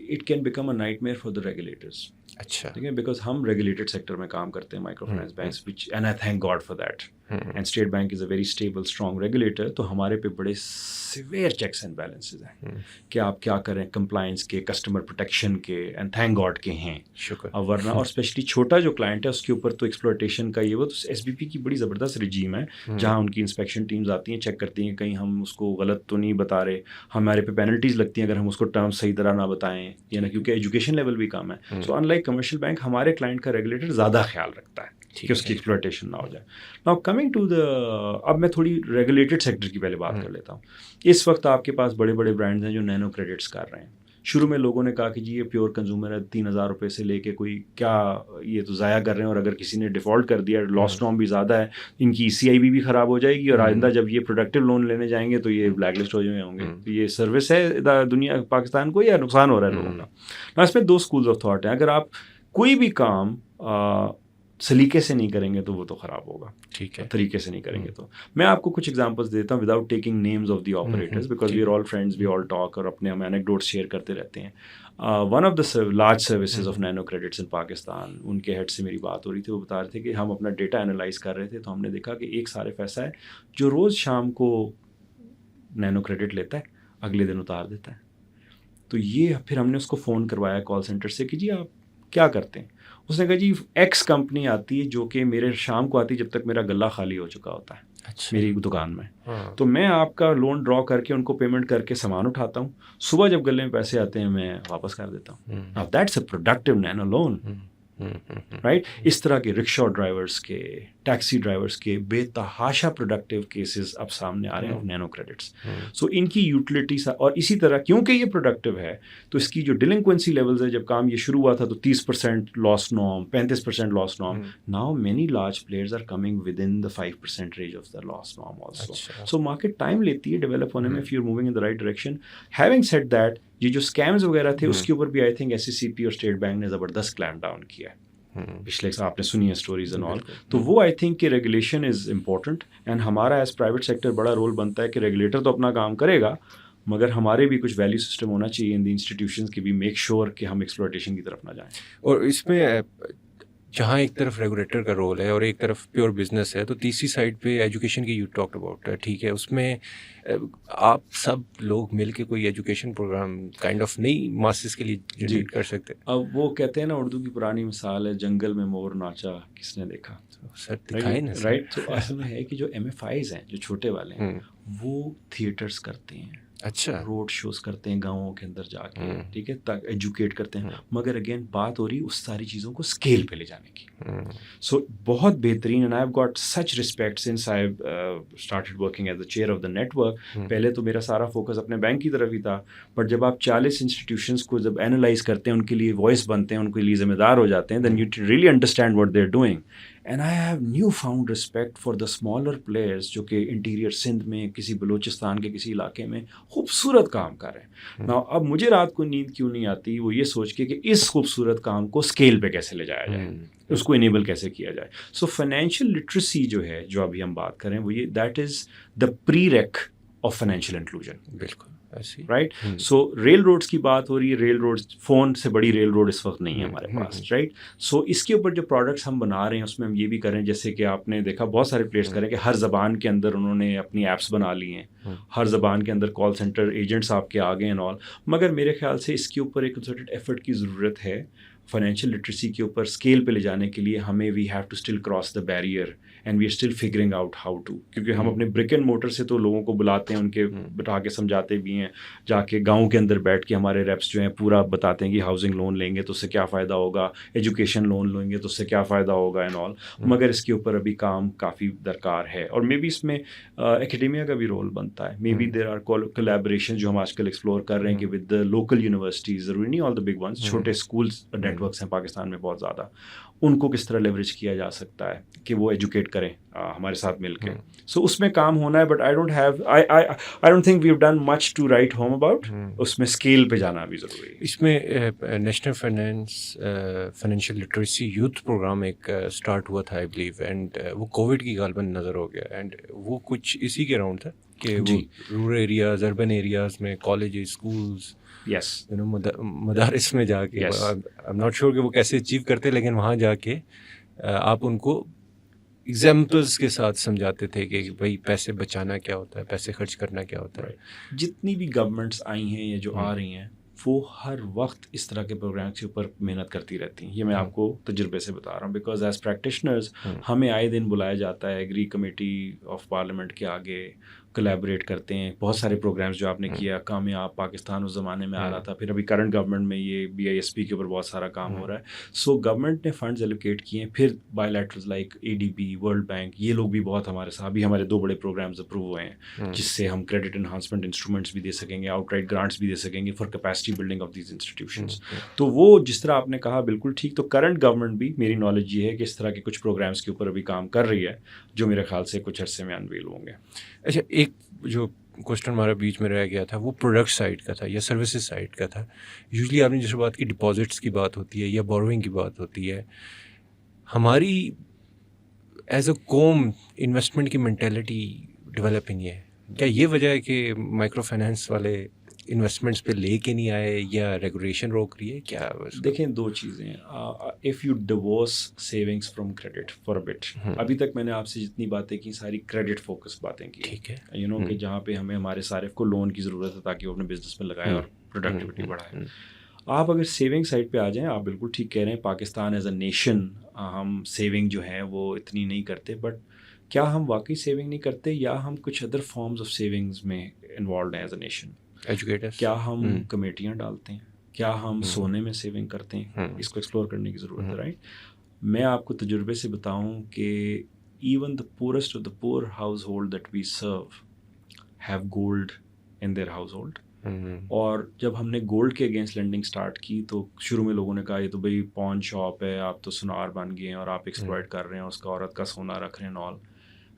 it can become a nightmare for the regulators. اچھا, ٹھیک ہے, بیکاز ہم ریگولیٹڈ سیکٹر میں کام کرتے ہیں micro finance banks, which and I thank God for that, and state bank is a very stable strong regulator. تو ہمارے پہ بڑے سیویئر چیکس اینڈ بیلنسز ہیں کہ آپ کیا کریں کمپلائنس کے, کسٹمر پروٹیکشن کے, اینڈ تھینک گاڈ کے ہیں. شکر. ورنہ اور اسپیشلی چھوٹا جو کلائنٹ ہے اس کے اوپر تو ایکسپلوٹیشن کا یہ وہ, تو ایس بی پی کی بڑی زبردست رجیم ہے جہاں ان کی انسپیکشن ٹیمز آتی ہیں, چیک کرتی ہیں کہیں ہم اس کو غلط تو نہیں بتا رہے, ہمارے پہ پینلٹیز لگتی ہیں اگر ہم اس کو ٹرمز صحیح طرح نہ بتائیں, یا نا, کیونکہ ایجوکیشن لیول بھی کم ہے. So in like commercial bank ہمارے کلائنٹ کا ریگولیٹر زیادہ خیال رکھتا ہے کہ اس کی ایکسپلوٹیشن نہ ہو جائے. ناؤ کمنگ ٹو دا, اب میں تھوڑی ریگولیٹڈ سیکٹر کی پہلے بات کر لیتا ہوں. اس وقت آپ کے پاس بڑے بڑے برانڈز ہیں جو نینو کریڈٹس کر رہے ہیں. شروع میں لوگوں نے کہا کہ جی یہ پیور کنزیومر ہے, 3,000 روپے سے لے کے کوئی کیا یہ تو ضائع کر رہے ہیں, اور اگر کسی نے ڈیفالٹ کر دیا, لاس نارم بھی زیادہ ہے, ان کی ECIB بھی خراب ہو جائے گی, اور آئندہ جب یہ پروڈکٹیو لون لینے جائیں گے تو یہ بلیک لسٹ ہو جائیں ہوں گے. یہ سروس ہے دنیا پاکستان کو یا نقصان ہو رہا ہے لوگوں کا؟ اس میں 2 اسکولز آف تھاٹ ہیں. اگر آپ کوئی بھی کام سلیقے سے نہیں کریں گے تو وہ تو خراب ہوگا. ٹھیک ہے, طریقے سے نہیں کریں گے. تو میں آپ کو کچھ ایگزامپلس دیتا ہوں without taking names of the operators, because we are all friends, we all talk, اور اپنے ہم اینیکڈوٹس شیئر کرتے رہتے ہیں. One of the large services of nano credits in Pakistan, ان کے ہیڈ سے میری بات ہو رہی تھی, وہ بتا رہے تھے کہ ہم اپنا ڈیٹا انالائز کر رہے تھے, تو ہم نے دیکھا کہ ایک صارف ایسا ہے جو روز شام کو نینو کریڈٹ لیتا ہے, اگلے دن اتار دیتا ہے. تو یہ پھر ہم نے اس کو فون کروایا کال سینٹر سے کہ جی آپ کیا کرتے ہیں؟ اس نے کہا جی ایکس کمپنی آتی ہے جو کہ میرے شام کو آتی ہے جب تک میرا غلہ خالی ہو چکا ہوتا ہے میری دکان میں, تو میں آپ کا لون ڈرا کر کے ان کو پیمنٹ کر کے سامان اٹھاتا ہوں, صبح جب گلے میں پیسے آتے ہیں میں واپس کر دیتا ہوں. Now that's a productive nano loan. Right. اس طرح کے رکشا ڈرائیورس کے, ٹیکسی ڈرائیورس کے بے تحاشا پروڈکٹیو کیسز اب سامنے آ رہے ہیں نینو کریڈٹس. سو ان کی یوٹیلیٹی, اور اسی طرح کیونکہ یہ پروڈکٹیو ہے تو اس کی جو ڈیلنکوینسی لیولز ہے, جب کام یہ شروع ہوا تھا تو 30% loss norm, 35% loss norm. Now many large players are coming within the 5% range of the loss norm also. So market time لیتی ہے ڈیولپ ہونے میں, if you're moving in the right direction. Having said that, یہ جو schemes وغیرہ تھے اس کے اوپر بھی آئی تھنک SCCP اور اسٹیٹ بینک نے زبردست کلیمپ ڈاؤن کیا ہے پچھلے, آپ نے سنی ہے اسٹوریز اینڈ آل. تو وہ آئی تھنک کہ ریگولیشن از امپورٹنٹ, اینڈ ہمارا ایز پرائیویٹ سیکٹر بڑا رول بنتا ہے کہ ریگولیٹر تو اپنا کام کرے گا, مگر ہمارے بھی کچھ ویلیو سسٹم ہونا چاہیے ان دی انسٹیٹیوشنز کی بھی, میک شیور کہ ہم ایکسپلوٹیشن کی طرف نہ جائیں. اور اس میں جہاں ایک طرف ریگولیٹر کا رول ہے اور ایک طرف پیور بزنس ہے, تو تیسری سائڈ پہ ایجوکیشن کی یو ٹاکڈ اباؤٹ, ٹھیک ہے, اس میں آپ سب لوگ مل کے کوئی ایجوکیشن پروگرام کائنڈ آف نئی ماسز کے لیے جنریٹ کر سکتے. اب وہ کہتے ہیں نا, اردو کی پرانی مثال ہے, جنگل میں مور ناچا کس نے دیکھا. سر دکھائیں نا. رائٹ. تو اصل میں ہے کہ جو MFIs ہیں, جو چھوٹے والے ہیں, وہ تھیٹرز کرتے ہیں, اچھا, روڈ شوز کرتے ہیں گاؤں کے اندر جا کے, ٹھیک ہے, تاکہ ایجوکیٹ کرتے ہیں, مگر اگین بات ہو رہی اس ساری چیزوں کو اسکیل پہ لے جانے کی. سو بہت بہترین, and I have got such respect since I have started working as the chair of the network. پہلے تو میرا سارا فوکس اپنے بینک کی طرف ہی تھا, بٹ جب آپ 40 انسٹیٹیوشنس کو جب اینالائز کرتے ہیں, ان کے لیے وائس بنتے ہیں, ان کے لیے ذمہ دار ہو جاتے ہیں, then you really understand what they are doing. And I have new found respect for the smaller players جو کہ انٹیریئر سندھ میں, کسی بلوچستان کے کسی علاقے میں خوبصورت کام کر رہے ہیں. نا اب مجھے رات کو نیند کیوں نہیں آتی, وہ یہ سوچ کے کہ اس خوبصورت کام کو اسکیل پہ کیسے لے جایا جائے, اس کو انیبل کیسے کیا جائے. سو فائنینشیل لٹریسی جو ہے, جو ابھی ہم بات کریں, وہ یہ that is the prereq of financial inclusion. بالکل. ایسی رائٹ. سو ریل روڈس کی بات ہو رہی ہے, ریل روڈ فون سے بڑی ریل روڈ اس وقت نہیں ہے ہمارے پاس, رائٹ. سو اس کے اوپر جو پروڈکٹس ہم بنا رہے ہیں اس میں ہم یہ بھی کریں, جیسے کہ آپ نے دیکھا بہت سارے پلیئرس کریں کہ ہر زبان کے اندر انہوں نے اپنی ایپس بنا لی ہیں, ہر زبان کے اندر کال سینٹر ایجنٹس آپ کے آگے ہیں آل. مگر میرے خیال سے اس کے اوپر ایک کنسرٹڈ ایفرٹ کی ضرورت ہے. فائنینشیل لٹریسی کے اوپر اسکیل پہ لے جانے کے لیے ہمیں we have to still cross the barrier and we are still figuring out how to, کیونکہ ہم اپنے برک اینڈ موٹر سے تو لوگوں کو بلاتے ہیں, ان کے بٹھا کے سمجھاتے بھی ہیں, جا کے گاؤں کے اندر بیٹھ کے ہمارے ریپس جو ہیں پورا بتاتے ہیں کہ ہاؤسنگ لون لیں گے تو اس سے کیا فائدہ ہوگا, ایجوکیشن لون لیں گے تو اس سے کیا فائدہ ہوگا اینڈ آل. مگر اس کے اوپر ابھی کام کافی درکار ہے, اور مے بی اس میں اکیڈیمیا کا بھی رول بنتا ہے. Maybe there are collaboration جو ہم آج کل ایکسپلور کر رہے ہیں کہ ود دا لوکل یونیورسٹیز, ضروری نہیں آل دا بگ ونس, چھوٹے اسکولس نیٹ ورکس ہیں پاکستان میں بہت زیادہ, ان کو کس طرح لیوریج کیا جا سکتا ہے کہ وہ ایجوکیٹ کریں ہمارے ساتھ مل کے. سو اس میں کام ہونا ہے, but I don't think we have done much to write home about. اس میں اسکیل پہ جانا بھی ضروری ہے. اس میں national financial literacy youth program ایک اسٹارٹ ہوا تھا آئی بلیو, اینڈ وہ کووڈ کی غالباً نظر ہو گیا, اینڈ وہ کچھ اسی کے اراؤنڈ تھا کہ وہ رورل ایریاز, اربن ایریاز میں کالجز, اسکولز, یس, مدارس میں جا کے, آئی ایم ناٹ شیور کہ وہ کیسے اچیو کرتے, لیکن وہاں جا کے آپ ان کو ایگزامپلس کے ساتھ سمجھاتے تھے کہ بھائی پیسے بچانا کیا ہوتا ہے, پیسے خرچ کرنا کیا ہوتا ہے. جتنی بھی گورنمنٹس آئی ہیں یا جو آ رہی ہیں وہ ہر وقت اس طرح کے پروگرامس کے اوپر محنت کرتی رہتی ہیں. یہ میں آپ کو تجربے سے بتا رہا ہوں, بیکاز ایز پریکٹیشنرز ہمیں آئے دن بلایا جاتا ہے ایگری کمیٹی آف پارلیمنٹ کے آگے, کولیبریٹ کرتے ہیں. بہت سارے پروگرامس جو آپ نے کیا کامیاب, پاکستان اس زمانے میں آ رہا تھا, پھر ابھی کرنٹ گورنمنٹ میں یہ BISP کے اوپر بہت سارا کام ہو رہا ہے. سو گورنمنٹ نے فنڈز ایلوکیٹ کیے ہیں, پھر by letters like ADB, world bank, یہ لوگ بھی بہت ہمارے ساتھ, ابھی ہمارے 2 بڑے پروگرامز اپروو ہوئے ہیں جس سے ہم کریڈٹ انہانسمنٹ انسٹرومنٹس بھی دے سکیں گے, آؤٹ رائٹ گرانٹس بھی دے سکیں گے for capacity building of these institutions. تو وہ جس طرح آپ نے کہا بالکل ٹھیک. تو کرنٹ گورنمنٹ بھی, میری نالج یہ ہے کہ اس طرح کے کچھ پروگرامس کے اوپر ابھی کام کر رہی ہے جو میرے خیال سے کچھ عرصے میں انویل ہوں گے. اچھا, ایک جو کوشچن ہمارا بیچ میں رہ گیا تھا وہ پروڈکٹ سائڈ کا تھا یا سروسز سائڈ کا تھا. یوزلی آپ نے جیسے بات کی ڈپازٹس کی بات ہوتی ہے یا بوروئنگ کی بات ہوتی ہے, ہماری ایز اے قوم انویسٹمنٹ کی مینٹیلٹی ڈیولپ نہیں ہے. کیا یہ وجہ ہے کہ مائکرو فائنینس والے انویسٹمنٹس پہ لے کے نہیں آئے یا ریگولیشن روک رہی ہے, کیا؟ دیکھیں 2 چیزیں, if you divorce savings from credit for a bit, ابھی تک میں نے آپ سے جتنی باتیں کی ساری کریڈٹ فوکس باتیں کی, ٹھیک ہے, یو نو کہ جہاں پہ ہمیں ہمارے صارف کو لون کی ضرورت ہے تاکہ وہ اپنے بزنس میں لگائے اور پروڈکٹیوٹی بڑھائے. آپ اگر سیونگ سائڈ پہ آ جائیں, آپ بالکل ٹھیک کہہ رہے ہیں, پاکستان ایز اے نیشن ہم سیونگ جو ہے وہ اتنی نہیں کرتے, بٹ کیا ہم واقعی سیونگ نہیں کرتے یا ہم کچھ ادر فارمز آف سیونگز میں انوالوڈ ہیں ایز اے نیشن؟ ایجوکیٹرس, کیا ہم کمیٹیاں ڈالتے ہیں, کیا ہم سونے میں سیونگ کرتے ہیں؟ اس کو ایکسپلور کرنے کی ضرورت ہے, رائٹ. میں آپ کو تجربے سے بتاؤں کہ even the poorest of the poor household that we serve have gold in their household. اور جب ہم نے گولڈ کے اگینسٹ لینڈنگ اسٹارٹ کی تو شروع میں لوگوں نے کہا یہ تو بھائی پون شاپ ہے, آپ تو سنار بن گئے ہیں اور آپ ایکسپلائٹ کر رہے ہیں, اس کا عورت کا سونا رکھ رہے ہیں all.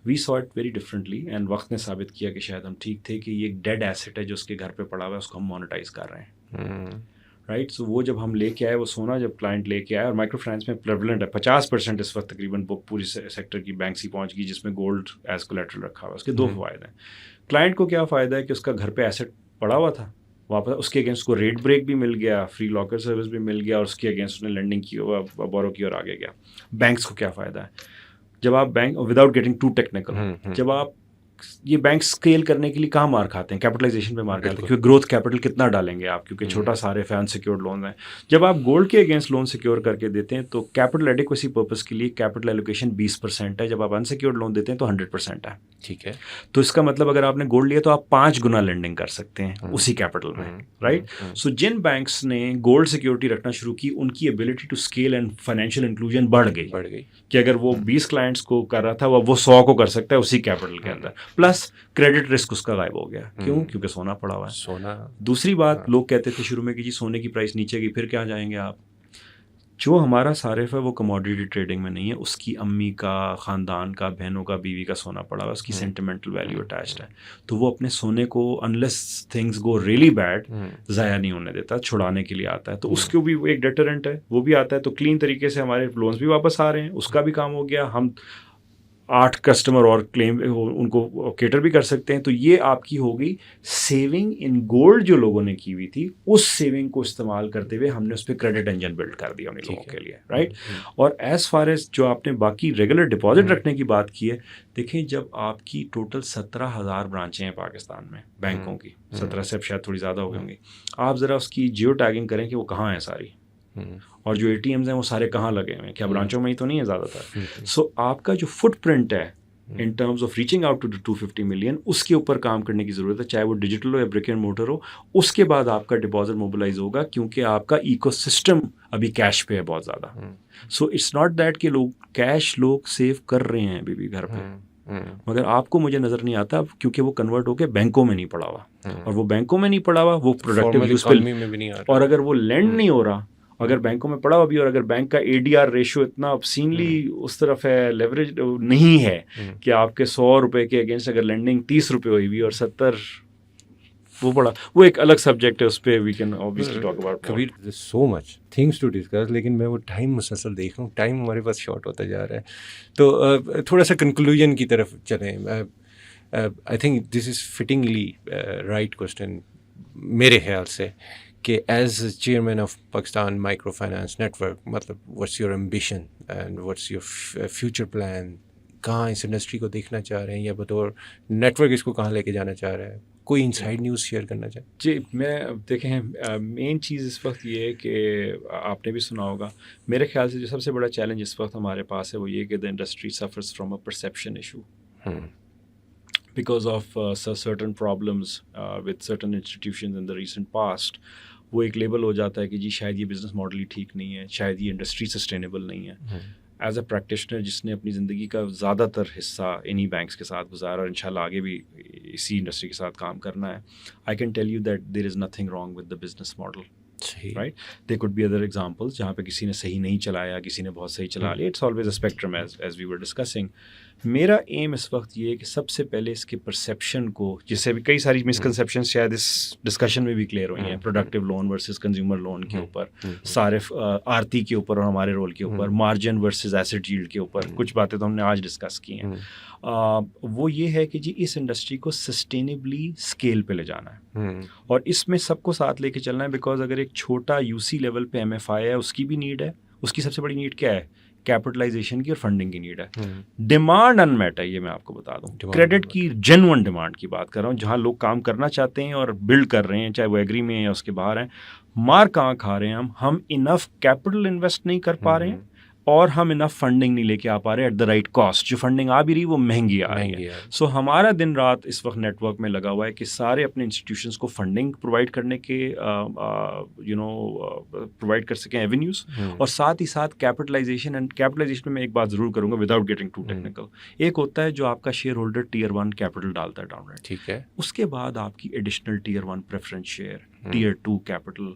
We saw it very differently, and وقت نے ثابت کیا کہ شاید ہم ٹھیک تھے کہ یہ ایک ڈیڈ ایسٹ ہے جو اس کے گھر پہ پڑا ہوا ہے, اس کو ہم مانیٹائز کر رہے ہیں, رائٹ. سو وہ جب ہم لے کے آئے, وہ سونا جب کلائنٹ لے کے آئے, اور مائکرو فائنینس میں پریولنٹ ہے 50% اس وقت تقریباً بک پوری سیکٹر کی بینکس ہی پہنچ گئی جس میں گولڈ ایز کولیٹرل رکھا ہوا ہے. اس کے 2 فوائد ہیں. کلائنٹ کو کیا فائدہ ہے کہ اس کا گھر پہ ایسٹ پڑا ہوا تھا, واپس اس کے اگینسٹ کو ریٹ بریک بھی مل گیا, فری لاکر سروس بھی مل گیا, اور اس کے اگینسٹ اس نے لینڈنگ کی, بورو کی اور آگے گیا. بینکس کو کیا فائدہ ہے جب آپ bank without getting too technical, جب آپ یہ بینک اسکیل کرنے کے لیے کہاں مار کھاتے ہیں؟ کیپٹلائزیشن پہ مار کھاتے ہیں, کیونکہ گروتھ کیپٹل کتنا ڈالیں گے آپ, کیونکہ چھوٹا سارے فین سیکیورڈ لون ہیں. جب آپ گولڈ کے اگینسٹ لون سیکیور کر کے دیتے ہیں تو کیپٹل ایڈیکویسی پرپز کے لیے کیپٹل ایلوکیشن 20% ہے, جب آپ انسیکیورڈ لون دیتے ہیں تو 100% ہے. ٹھیک ہے, تو اس کا مطلب اگر آپ نے گولڈ لیا تو آپ 5 گنا لینڈنگ کر سکتے ہیں اسی کیپٹل میں, رائٹ. سو جن بینکس نے گولڈ سیکیورٹی رکھنا شروع کی ان کی ability to scale and financial inclusion بڑھ گئی کہ اگر وہ 20 کلائنٹس کو کر رہا تھا وہ 100 کو کر سکتا ہے اسی کیپٹل کے اندر, پلس کریڈٹ رسک اس کا غائب ہو گیا. کیوں؟ کیونکہ سونا پڑا ہوا ہے. سونا. دوسری بات, لوگ کہتے تھے شروع میں کہ جی سونے کی پرائس نیچے گئی, پھر کیا جائیں گے آپ. جو ہمارا صارف ہے وہ کموڈیٹی ٹریڈنگ میں نہیں ہے, اس کی امی کا, خاندان کا, بہنوں کا, بیوی کا سونا پڑا ہوا ہے, اس کی سینٹیمنٹل ویلیو اٹیچڈ ہے, تو وہ اپنے سونے کو unless things go really bad ضائع نہیں ہونے دیتا, چھڑانے کے لیے آتا ہے. تو اس کو بھی ایک ڈیٹرنٹ ہے, وہ بھی آتا ہے. تو کلین طریقے سے ہمارے لونز بھی واپس آ رہے ہیں, اس کا بھی کام ہو گیا. ہم 8 کسٹمر اور کلیم ان کو کیٹر بھی کر سکتے ہیں. تو یہ آپ کی ہو گئی سیونگ ان گولڈ جو لوگوں نے کی ہوئی تھی. اس سیونگ کو استعمال کرتے ہوئے ہم نے اس پہ کریڈٹ انجن بلڈ کر دیا ان لوگوں کے لیے, رائٹ. اور ایز فار ایز جو آپ نے باقی ریگولر ڈپازٹ رکھنے کی بات کی ہے, دیکھیں جب آپ کی ٹوٹل 17,000 برانچیں ہیں پاکستان میں بینکوں کی, 17 سے اب شاید تھوڑی زیادہ ہو گئی ہوں گی, آپ ذرا اس کی جیو ٹیگنگ کریں کہ وہ کہاں ہیں ساری, اور جو اے ٹی ایمز ہیں وہ سارے کہاں لگے ہوئے ہیں, کیا برانچوں میں ہی تو نہیں ہے زیادہ تر. سو آپ کا جو فٹ پرنٹ ہے in terms of reaching out to 250 million, اس کے اوپر کام کرنے کی ضرورت ہے, چاہے وہ ڈیجیٹل ہو یا برک اینڈ موٹر ہو. اس کے بعد آپ کا ڈپازٹ موبلائز ہوگا, کیونکہ آپ کا ایکو سسٹم ابھی کیش پہ ہے بہت زیادہ. سو اٹس ناٹ دیٹ کہ کیش لوگ سیو کر رہے ہیں ابھی بھی گھر پہ, مگر آپ کو مجھے نظر نہیں آتا کیونکہ وہ کنورٹ ہو کے بینکوں میں نہیں پڑا ہوا, اور وہ بینکوں میں نہیں پڑا ہوا, وہ پروڈکٹیو یوز پہ, اور اگر وہ لینڈ نہیں ہو رہا, اگر بینکوں میں پڑا ہوا بھی, اور اگر بینک کا اے ڈی آر ریشو اتنا obscenely اس طرف ہے, لیوریج نہیں ہے کہ آپ کے 100 روپے کے اگینسٹ اگر لینڈنگ 30 روپے ہوئی بھی اور 70 وہ پڑا, وہ ایک الگ سبجیکٹ ہے, اس پہ we can obviously talk about. Kabir so much things to discuss, لیکن میں وہ ٹائم مسلسل دیکھ رہا ہوں, ٹائم ہمارے پاس شارٹ ہوتا جا رہا ہے. تو تھوڑا سا کنکلوژن کی طرف چلیں. I think this is fittingly right question میرے خیال سے, کہ as chairman of Pakistan micro finance network, مطلب what's your ambition and what's your future plan, کہاں اس انڈسٹری کو دیکھنا چاہ رہے ہیں, یا بطور نیٹ ورک اس کو کہاں لے کے جانا چاہ رہا ہے, کوئی انسائڈ نیوز شیئر کرنا چاہیں؟ جی میں دیکھیں مین چیز اس وقت یہ ہے کہ آپ نے بھی سنا ہوگا, میرے خیال سے جو سب سے بڑا چیلنج اس وقت ہمارے پاس ہے وہ یہ کہ the industry suffers from a perception issue because of certain problems with certain institutions in the recent past. وہ ایک لیبل ہو جاتا ہے کہ جی شاید یہ بزنس ماڈل ہی ٹھیک نہیں ہے, شاید یہ انڈسٹری سسٹینیبل نہیں ہے. ایز اے پریکٹیشنر جس نے اپنی زندگی کا زیادہ تر حصہ انہی بینکس کے ساتھ گزارا, اور انشاءاللہ آگے بھی اسی انڈسٹری کے ساتھ کام کرنا ہے, I can tell you that there is nothing wrong with the business model, right. They could be other examples جہاں پہ کسی نے صحیح نہیں چلایا, کسی نے بہت صحیح چلا لیا. It's always a spectrum as we were discussing. میرا ایم اس وقت یہ ہے کہ سب سے پہلے اس کے پرسیپشن کو, جس سے بھی کئی ساری مسکنسیپشن شاید اس ڈسکشن میں بھی کلیئر ہوئی ہیں, productive loan versus consumer loan کے اوپر, صارف آرتی کے اوپر اور ہمارے رول کے اوپر, مارجن ورسز ایسٹ ییلڈ کے اوپر, کچھ باتیں تو ہم نے آج ڈسکس کی ہیں. وہ یہ ہے کہ جی اس انڈسٹری کو سسٹینیبلی اسکیل پہ لے جانا ہے, اور اس میں سب کو ساتھ لے کے چلنا ہے, بیکاز اگر ایک چھوٹا یو سی لیول پہ ایم ایف آئی ہے, اس کی بھی نیڈ ہے. اس کی سب سے بڑی نیڈ کیا ہے؟ کیپٹلائزیشن کی اور فنڈنگ کی نیڈ ہے. ڈیمانڈ ان میٹ ہے, یہ میں آپ کو بتا دوں. کریڈٹ کی جینوئن ڈیمانڈ کی بات کر رہا ہوں, جہاں لوگ کام کرنا چاہتے ہیں اور بلڈ کر رہے ہیں, چاہے وہ ایگری میں ہیں یا اس کے باہر ہیں. مار کہاں کھا رہے ہیں ہم انف کیپٹل انویسٹ نہیں کر پا رہے ہیں, اور ہم انف فنڈنگ نہیں لے کے آ پا رہے ایٹ دا رائٹ کاسٹ. جو فنڈنگ آ بھی رہی وہ مہنگی آ رہی ہے. سو ہمارا دن رات اس وقت نیٹ ورک میں لگا ہوا ہے کہ سارے اپنے انسٹیٹیوشنس کو فنڈنگ پرووائڈ کرنے کے پرووائڈ کر سکیں ایونیوز, اور ساتھ ہی ساتھ کیپٹلائزیشن. اینڈ کیپٹلائزیشن میں میں ایک بات ضرور کروں گا وداؤٹ گیٹنگ ٹو ٹیکنیکل. ایک ہوتا ہے جو آپ کا شیئر ہولڈر ٹیئر 1 کیپٹل ڈالتا ہے ڈاؤن رائٹ, ٹھیک ہے. اس کے بعد آپ کی additional tier 1 preference share, tier 2 capital,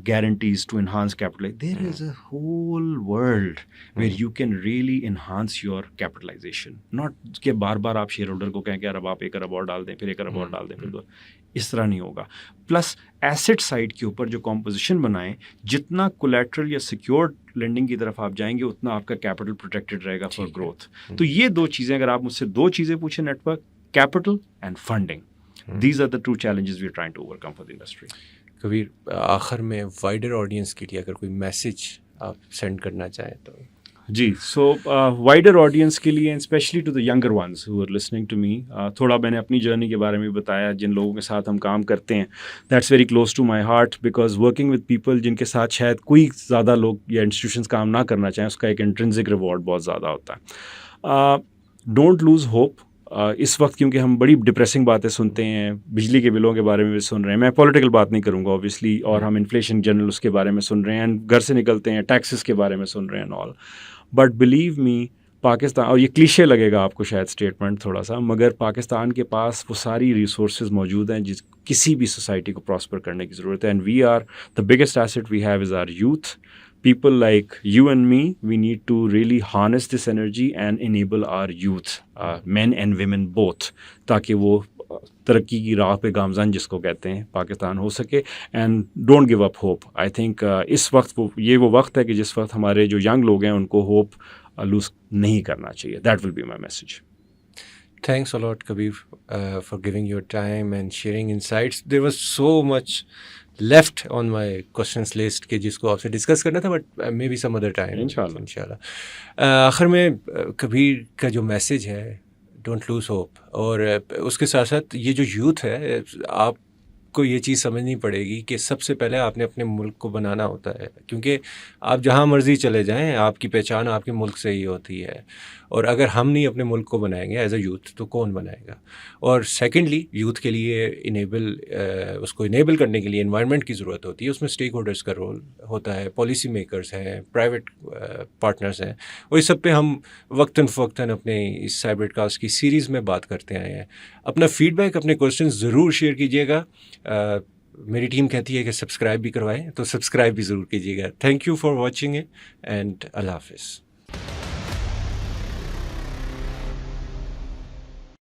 guarantees to enhance capital. There is a whole world where you can really enhance your capitalization. Not کہ بار بار آپ شیئر ہولڈر کو کہیں کہ اب آپ 1 ارب اور ڈال دیں, پھر 1 ارب اور ڈال دیں, پھر 2, اس طرح نہیں ہوگا. پلس ایسٹ سائڈ کے اوپر جو کمپوزیشن بنائیں, جتنا کولیٹرل یا سیکیورڈ لینڈنگ کی طرف آپ جائیں گے اتنا آپ کا کیپٹل پروٹیکٹڈ رہے گا فار گروتھ. تو یہ 2 چیزیں, اگر آپ مجھ سے 2 چیزیں پوچھیں, network, capital and funding, these are the 2 challenges we are trying to overcome for the industry. کبیر, آخر میں وائڈر آڈینس کے لیے اگر کوئی میسج آپ سینڈ کرنا چاہیں تو. جی, سو وائڈر آڈینس کے لیے, especially to the younger ones who are listening to me, تھوڑا میں نے اپنی جرنی کے بارے میں بتایا, جن لوگوں کے ساتھ ہم کام کرتے ہیں. That's very close to my heart, because working with people جن کے ساتھ شاید کوئی زیادہ لوگ یا انسٹیٹیوشنس کام نہ کرنا چاہیں, اس کا ایک انٹرنسک ریوارڈ بہت زیادہ ہوتا ہے. Don't lose hope. اس وقت کیونکہ ہم بڑی ڈپریسنگ باتیں سنتے ہیں, بجلی کے بلوں کے بارے میں بھی سن رہے ہیں, میں پولیٹیکل بات نہیں کروں گا اوبیسلی, اور ہم انفلیشن جنرل اس کے بارے میں سن رہے ہیں, گھر سے نکلتے ہیں ٹیکسز کے بارے میں سن رہے ہیں آل. بٹ بلیو می, پاکستان, اور یہ کلیشے لگے گا آپ کو شاید اسٹیٹمنٹ تھوڑا سا, مگر پاکستان کے پاس وہ ساری ریسورسز موجود ہیں جس کسی بھی سوسائٹی کو پراسپر کرنے کی ضرورت ہے. And we are the biggest asset we have is our youth. People like you and me, we need to really harness this energy and enable our youth, men and women both, تاکہ وہ ترقی کی راہ پہ گامزن جس کو کہتے ہیں پاکستان ہو سکے. And don't give up hope. I think اس وقت یہ وہ وقت ہے کہ جس وقت ہمارے جو ینگ لوگ ہیں ان کو ہوپ لوز نہیں کرنا چاہیے. That will be my message. Thanks a lot, Kabir, for giving your time and sharing insights. There was so much left on my questions list کہ جس کو آپ سے ڈسکس کرنا تھا, but maybe some other time انشاءاللہ. آخر میں کبیر کا جو میسج ہے, ڈونٹ لوز ہوپ, اور اس کے ساتھ ساتھ یہ جو یوتھ ہے, آپ کو یہ چیز سمجھنی پڑے گی کہ سب سے پہلے آپ نے اپنے ملک کو بنانا ہوتا ہے, کیونکہ آپ جہاں مرضی چلے جائیں آپ کی پہچان آپ کے ملک سے ہی ہوتی ہے, اور اگر ہم نہیں اپنے ملک کو بنائیں گے ایز اے یوتھ تو کون بنائے گا. اور سیکنڈلی یوتھ کے لیے اس کو انیبل کرنے کے لیے انوائرمنٹ کی ضرورت ہوتی ہے. اس میں اسٹیک ہولڈرس کا رول ہوتا ہے, پالیسی میکرز ہیں, پرائیویٹ پارٹنرز ہیں, اور اس سب پہ ہم وقتاً فوقتاً اپنے اس سائبر کاسٹ کی سیریز میں بات کرتے آئے ہیں. اپنا فیڈ بیک, اپنے کوشچنز ضرور شیئر کیجیے گا. میری ٹیم کہتی ہے کہ سبسکرائب بھی کروائیں, تو سبسکرائب بھی ضرور کیجیے گا. Thank you for watching it and اللہ حافظ.